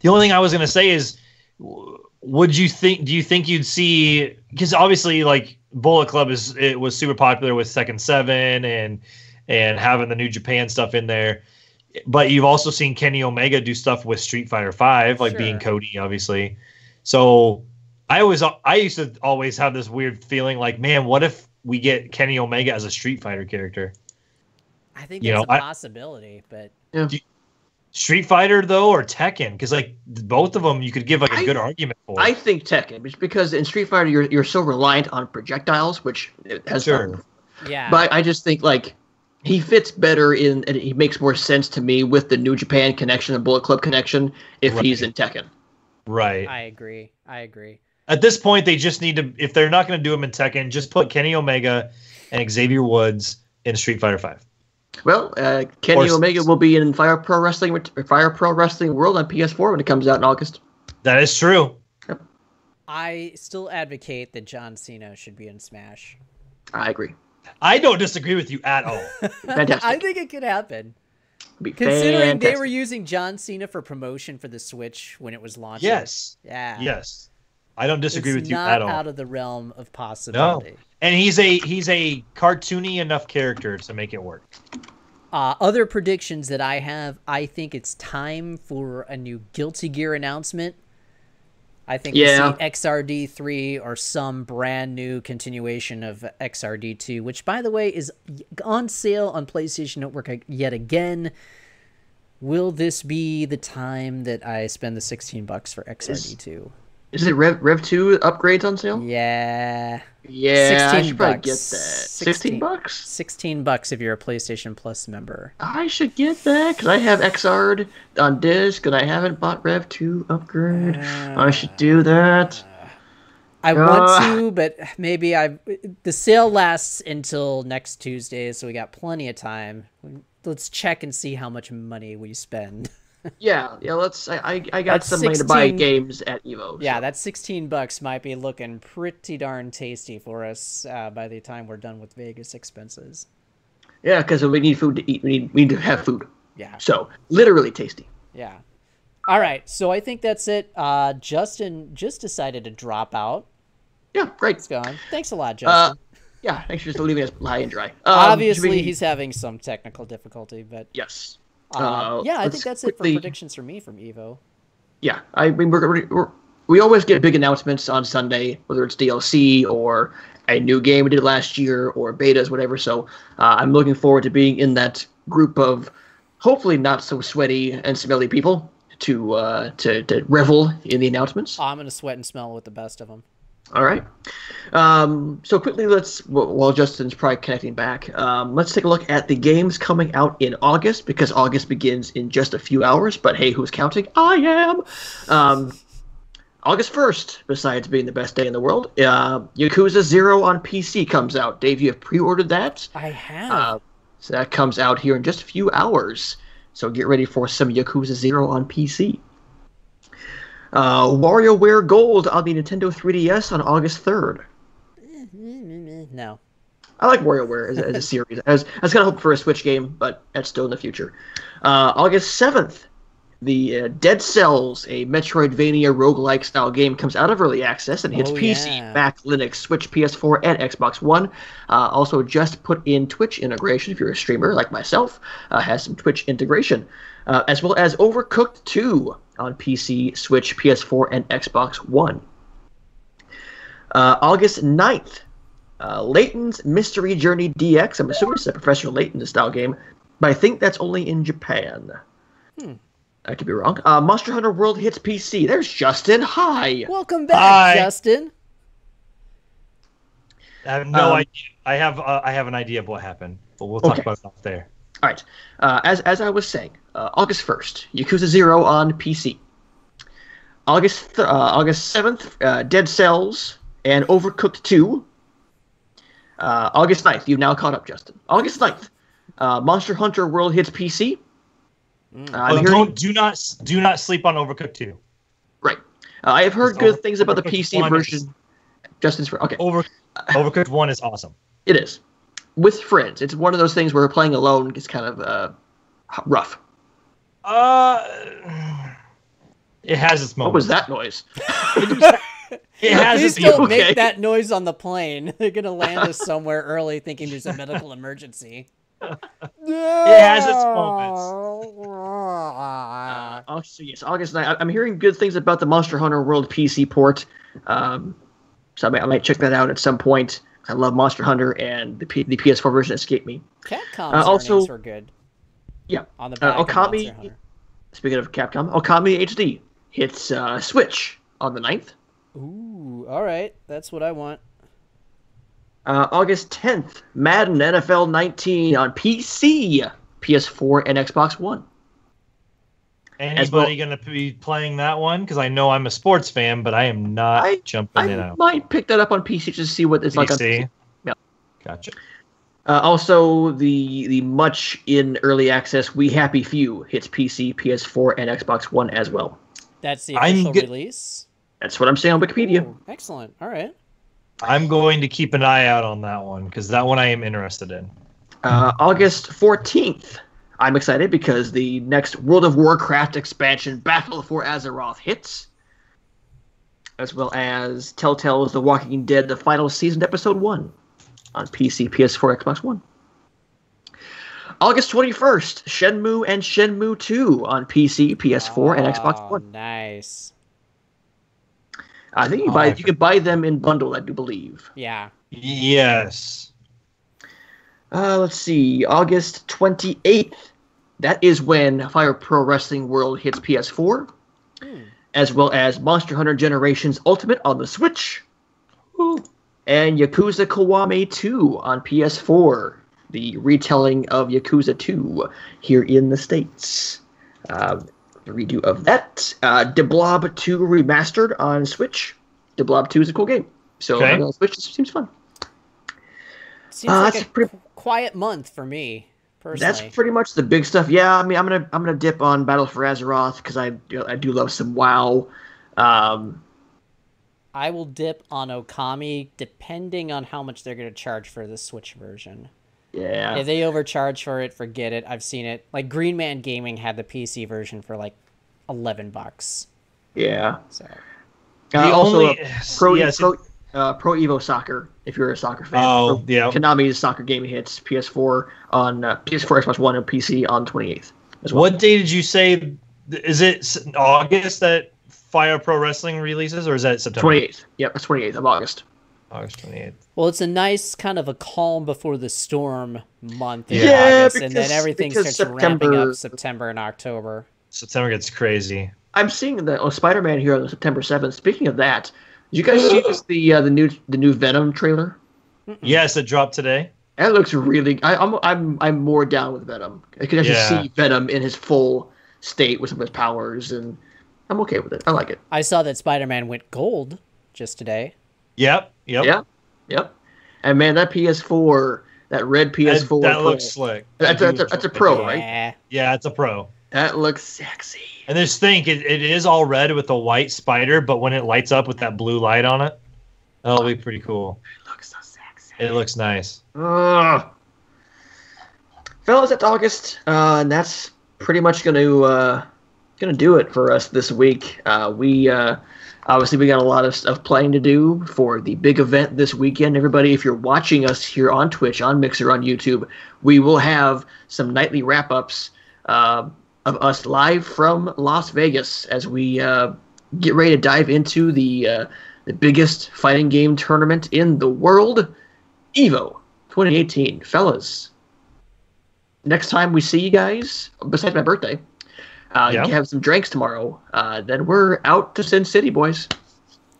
C: the only thing I was gonna say is, do you think you'd see? Because obviously, like Bullet Club was super popular with Tekken 7 and having the New Japan stuff in there, but you've also seen Kenny Omega do stuff with Street Fighter 5, like being Cody, obviously. So I used to always have this weird feeling, like, man, what if we get Kenny Omega as a Street Fighter character?
D: I think that's a possibility, but.
A: Yeah.
C: Street Fighter though, or Tekken? Because like both of them, you could give like a good argument for.
A: I think Tekken, because in Street Fighter you're so reliant on projectiles, which it has.
D: Yeah.
A: But I just think like he fits better and he makes more sense to me with the New Japan connection and Bullet Club connection if he's in Tekken.
C: Right.
D: I agree.
C: At this point, they just need to, if they're not going to do him in Tekken, just put Kenny Omega and Xavier Woods in Street Fighter 5.
A: Well, Kenny Omega will be in Fire Pro Wrestling World on PS4 when it comes out in August.
C: That is true.
D: I still advocate that John Cena should be in Smash.
A: I agree.
C: I don't disagree with you at all.
A: Fantastic.
D: I think it could happen.
A: Be
D: Considering
A: fantastic.
D: they were using John Cena for promotion for the Switch when it was launching.
C: Yes.
D: Yeah.
C: Yes. I don't disagree with you
D: not
C: at all.
D: out of the realm of possibility.
C: No. And he's a cartoony enough character to make it work.
D: Other predictions that I have, I think it's time for a new Guilty Gear announcement. I think we see XRD3 or some brand new continuation of XRD2, which, by the way, is on sale on PlayStation Network yet again. Will this be the time that I spend the $16 for XRD2?
A: Is it Rev 2 upgrades on sale?
D: Yeah.
A: Yeah, I
D: 16
A: should probably
D: bucks.
A: get that. $16?
D: $16 if you're a PlayStation Plus member.
A: I should get that because I have XR'd on disc and I haven't bought Rev 2 upgrade. I should do that.
D: I want to, but maybe the sale lasts until next Tuesday, so we got plenty of time. Let's check and see how much money we spend.
A: Yeah. Let's. I got some money to buy games at EVO.
D: Yeah,
A: so.
D: that $16 might be looking pretty darn tasty for us by the time we're done with Vegas expenses.
A: Yeah, because we need food to eat. We need to have food.
D: Yeah.
A: So literally tasty.
D: Yeah. All right. So I think that's it. Justin just decided to drop out.
A: Yeah, great.
D: It's gone. Thanks a lot, Justin.
A: Yeah, thanks for just leaving us high and dry.
D: Obviously, he's having some technical difficulty, but
A: yes.
D: yeah, I think that's it for predictions for me from EVO.
A: Yeah, I mean, we always get big announcements on Sunday, whether it's DLC or a new game we did last year or betas, whatever. So I'm looking forward to being in that group of hopefully not so sweaty and smelly people to revel in the announcements.
D: I'm gonna sweat and smell with the best of them.
A: All right. So quickly, while Justin's probably connecting back, let's take a look at the games coming out in August, because August begins in just a few hours. But hey, who's counting? I am. August 1st, besides being the best day in the world, Yakuza 0 on PC comes out. Dave, you have pre-ordered that?
D: I have.
A: So that comes out here in just a few hours. So get ready for some Yakuza 0 on PC. WarioWare Gold on the Nintendo 3DS on August 3rd.
D: No.
A: I like WarioWare as a series. I was kind of hoping for a Switch game, but that's still in the future. August 7th, the Dead Cells, a Metroidvania roguelike style game, comes out of early access and hits PC, Mac, Linux, Switch, PS4, and Xbox One. Also just put in Twitch integration if you're a streamer like myself. Has some Twitch integration. As well as Overcooked 2 on PC, Switch, PS4, and Xbox One. August 9th, Layton's Mystery Journey DX. I'm assuming it's a Professor Layton style game, but I think that's only in Japan. I could be wrong. Monster Hunter World hits PC. There's Justin. Hi.
D: Welcome back, Justin.
C: I have no idea. I have an idea of what happened, but we'll talk about it off there.
A: All right. As I was saying, August 1st, Yakuza 0 on PC. August 7th, Dead Cells and Overcooked 2. August 9th, you've now caught up, Justin. August 9th, Monster Hunter World hits PC.
C: Do not sleep on Overcooked 2.
A: Right. I have heard good things about the PC version. Justin's okay.
C: Overcooked 1 is awesome.
A: It is. With friends. It's one of those things where playing alone gets kind of rough.
C: It has its moments.
A: What was that noise?
C: It has
D: Please
C: its
D: don't make that noise on the plane. They're going to land us somewhere early thinking there's a medical emergency.
C: It has its moments.
A: So yes, August 9th. I'm hearing good things about the Monster Hunter World PC port. So I might check that out at some point. I love Monster Hunter, and the PS4 version escaped me.
D: Capcom's earnings were good.
A: Yeah.
D: On the back of Monster Hunter.
A: Speaking of Capcom, Okami HD hits Switch on the 9th.
D: Ooh, all right. That's what I want.
A: August 10th, Madden NFL 19 on PC, PS4, and Xbox One.
C: Anybody going to be playing that one? Because I know I'm a sports fan, but I am not jumping in. I
A: might pick that up on PC just to see what it's like on PC. Yeah.
C: Gotcha.
A: Also, the much in early access We Happy Few hits PC, PS4, and Xbox One as well.
D: That's the official release?
A: That's what I'm saying on Wikipedia.
D: Ooh, excellent. All right.
C: I'm going to keep an eye out on that one because that one I am interested in.
A: August 14th. I'm excited because the next World of Warcraft expansion, Battle for Azeroth, hits, as well as Telltale's The Walking Dead, the final season, episode 1, on PC, PS4, Xbox One. August 21st, Shenmue and Shenmue 2 on PC, PS4, and Xbox One.
D: Nice.
A: I think you can buy them in bundle, I do believe.
D: Yeah.
C: Yes.
A: Let's see, August 28th. That is when Fire Pro Wrestling World hits PS4, as well as Monster Hunter Generations Ultimate on the Switch, and Yakuza Kiwami 2 on PS4, the retelling of Yakuza 2 here in the States. The redo of that. De Blob 2 Remastered on Switch. De Blob 2 is a cool game. So on Switch, it seems fun.
D: Seems like a quiet month for me, personally.
A: That's pretty much the big stuff. Yeah, I mean, I'm gonna dip on Battle for Azeroth because I do love some WoW.
D: I will dip on Okami depending on how much they're going to charge for the Switch version.
A: Yeah.
D: If they overcharge for it, forget it. I've seen it. Like Green Man Gaming had the PC version for like $11.
A: Yeah.
D: So.
A: Also, Pro Evo Soccer, if you're a soccer fan. Konami's soccer game hits PS4 on PS4, Xbox One, and PC on 28th as well.
C: What day did you say? Is it August that Fire Pro Wrestling releases, or is that September?
A: 28th. Yep, it's 28th of August.
C: August 28th.
D: Well, it's a nice kind of a calm before the storm month in August, and then everything starts ramping up September and October.
C: September gets crazy.
A: I'm seeing the Spider-Man here on September 7th. Speaking of that, did you guys see the new Venom trailer?
C: Yes, it dropped today.
A: That looks really. I'm more down with Venom. I can actually see Venom in his full state with some of his powers, and I'm okay with it. I like it.
D: I saw that Spider-Man went gold just today.
C: Yep.
A: And man, that PS4, that red PS4,
C: that looks slick.
A: That's a Pro, right?
C: Yeah, it's a Pro.
A: That looks sexy.
C: And just think, it is all red with a white spider, but when it lights up with that blue light on it, that'll be pretty cool.
A: It looks so sexy.
C: It looks nice.
A: Fellas, it's August, and that's pretty much gonna do it for us this week. We obviously we got a lot of stuff playing to do for the big event this weekend. Everybody, if you're watching us here on Twitch, on Mixer, on YouTube, we will have some nightly wrap-ups of us live from Las Vegas as we get ready to dive into the biggest fighting game tournament in the world, EVO 2018. Fellas, next time we see you guys, besides my birthday, you have some drinks tomorrow, then we're out to Sin City, boys.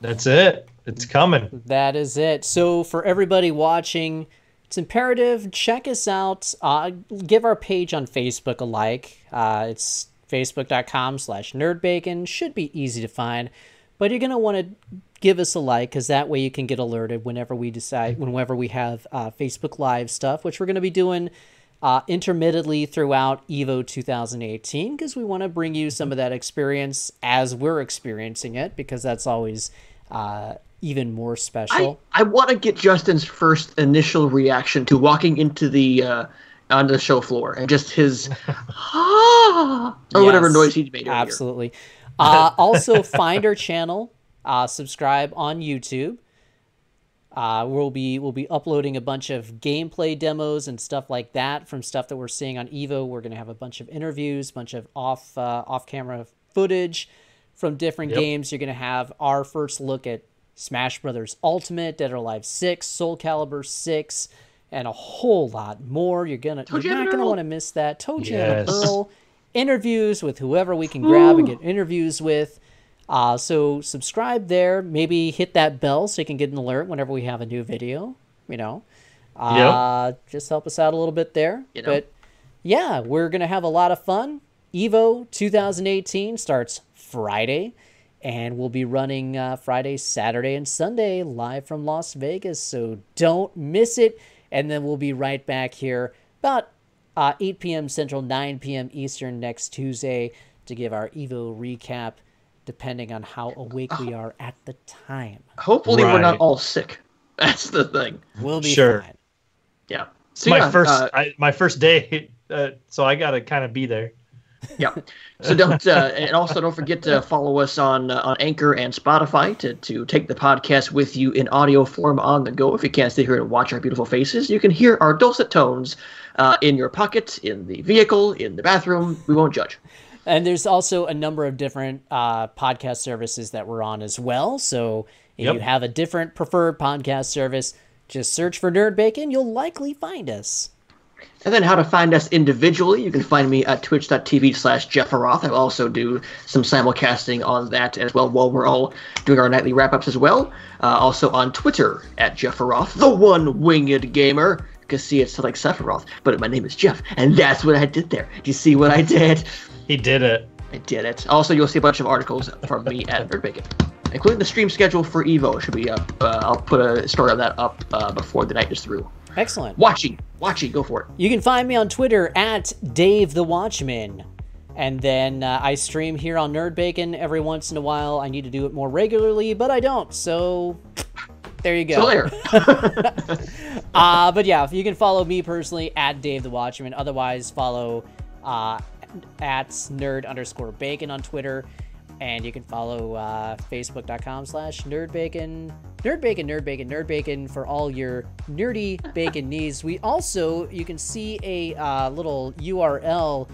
C: That's it. It's coming.
D: That is it. So for everybody watching, it's imperative, check us out. Give our page on Facebook a like. It's facebook.com/nerdbacon. Should be easy to find. But you're going to want to give us a like because that way you can get alerted whenever we have Facebook Live stuff, which we're going to be doing intermittently throughout EVO 2018 because we want to bring you some of that experience as we're experiencing it because that's always even more special.
A: I want to get Justin's first initial reaction to walking into the on the show floor and just his whatever noise he made earlier.
D: Absolutely. Also, find our channel, subscribe on YouTube. We'll be uploading a bunch of gameplay demos and stuff like that from stuff that we're seeing on EVO. We're going to have a bunch of interviews, a bunch of off-camera footage from different games. You're going to have our first look at Smash Brothers Ultimate, Dead or Alive 6, Soul Calibur 6, and a whole lot more. You're not going to want to miss that. Toe Jam and Earl, interviews with whoever we can grab and get interviews with. So subscribe there. Maybe hit that bell so you can get an alert whenever we have a new video. Just help us out a little bit there. But yeah, we're gonna have a lot of fun. EVO 2018 starts Friday, and we'll be running Friday, Saturday, and Sunday live from Las Vegas. So don't miss it. And then we'll be right back here about 8 p.m. Central, 9 p.m. Eastern next Tuesday to give our EVO recap. depending on how awake we are at the time.
A: Hopefully we're not
C: Right.
A: all sick. That's the thing.
D: We'll be
C: Sure.
D: fine.
A: Yeah.
C: It's
A: So
C: my first day, so I gotta kind of be there.
A: Yeah. So and also don't forget to follow us on Anchor and Spotify to take the podcast with you in audio form on the go. If you can't sit here and watch our beautiful faces, you can hear our dulcet tones in your pocket, in the vehicle, in the bathroom. We won't judge.
D: And there's also a number of different podcast services that we're on as well. So if you have a different preferred podcast service, just search for Nerd Bacon. You'll likely find us.
A: And then how to find us individually. You can find me at twitch.tv/JeffRoth. I also do some simulcasting on that as well while we're all doing our nightly wrap-ups as well. Also on Twitter at JeffRoth, the one-winged gamer. You can see it's like Sephiroth, but my name is Jeff, and that's what I did there. Do you see what I did?
C: He did it.
A: I did it. Also, you'll see a bunch of articles from me at Nerd Bacon, including the stream schedule for EVO. Should be up. I'll put a story on that up before the night is through.
D: Excellent.
A: Watching, go for it.
D: You can find me on Twitter at Dave the Watchman. And then I stream here on Nerd Bacon every once in a while. I need to do it more regularly, but I don't. So there you go.
A: So there.
D: But yeah, you can follow me personally at Dave the Watchman. Otherwise, follow at nerd_bacon on Twitter. And you can follow facebook.com/nerdbacon. Nerd Bacon for all your nerdy bacon needs. We also, you can see a little URL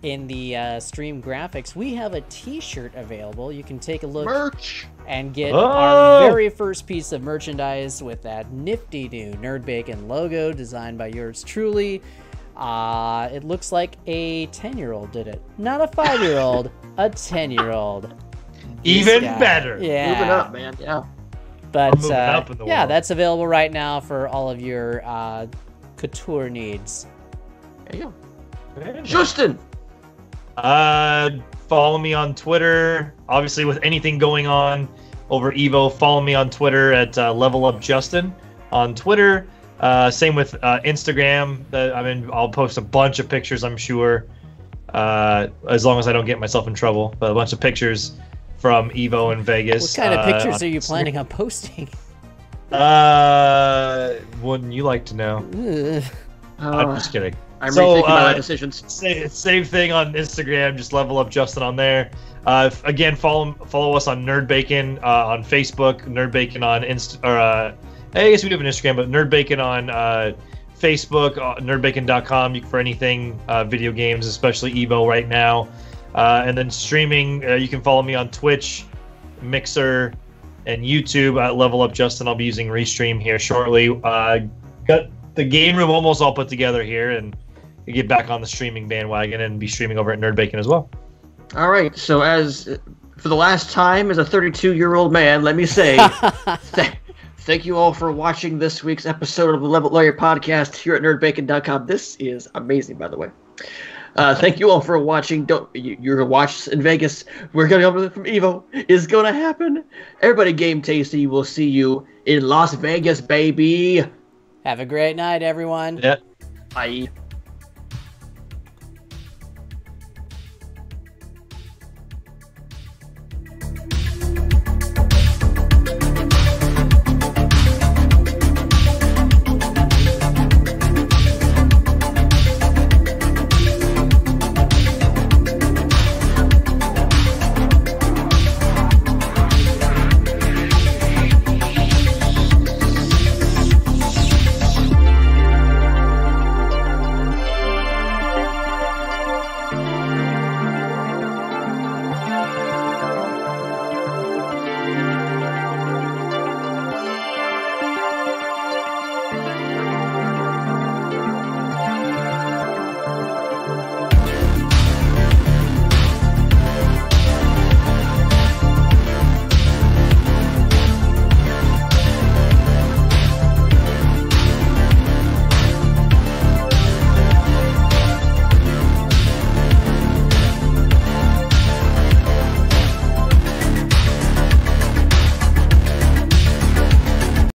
D: in the stream graphics. We have a t-shirt available. You can take a look
A: Merch.
D: and get our very first piece of merchandise with that nifty new Nerd Bacon logo designed by yours truly. It looks like a 10-year-old did it. Not a 5-year-old, a 10-year-old.
C: Even better.
D: Yeah.
A: Moving up, man. Yeah.
D: But
C: moving up in the
D: yeah,
C: world.
D: that's available right now for all of your couture needs.
A: There you go. Justin.
C: Follow me on Twitter. Obviously, with anything going on over EVO, follow me on Twitter at Level Up Justin on Twitter. Same with Instagram. I'll post a bunch of pictures, I'm sure, as long as I don't get myself in trouble. But a bunch of pictures from EVO in Vegas.
D: What kind of pictures are you planning on posting?
C: Wouldn't you like to know? I'm just kidding.
A: I'm rethinking my decisions.
C: Same thing on Instagram. Just Level Up Justin on there. Again, follow us on Nerd Bacon on Facebook. Nerd Bacon on I guess we do have an Instagram, but Nerd Bacon on Facebook. Nerdbacon.com for anything video games, especially EVO right now. And then streaming, you can follow me on Twitch, Mixer, and YouTube at Level Up Justin. I'll be using Restream here shortly. Got the game room almost all put together here, and get back on the streaming bandwagon and be streaming over at Nerd Bacon as well.
A: All right. So for the last time as a 32-year-old man, let me say thank you all for watching this week's episode of the Level Lawyer podcast here at nerdbacon.com. This is amazing, by the way. Thank you all for watching. You're going to watch in Vegas. We're going to go from EVO. It's going to happen. Everybody game tasty. We'll see you in Las Vegas, baby.
D: Have a great night, everyone.
C: Yeah.
A: Bye.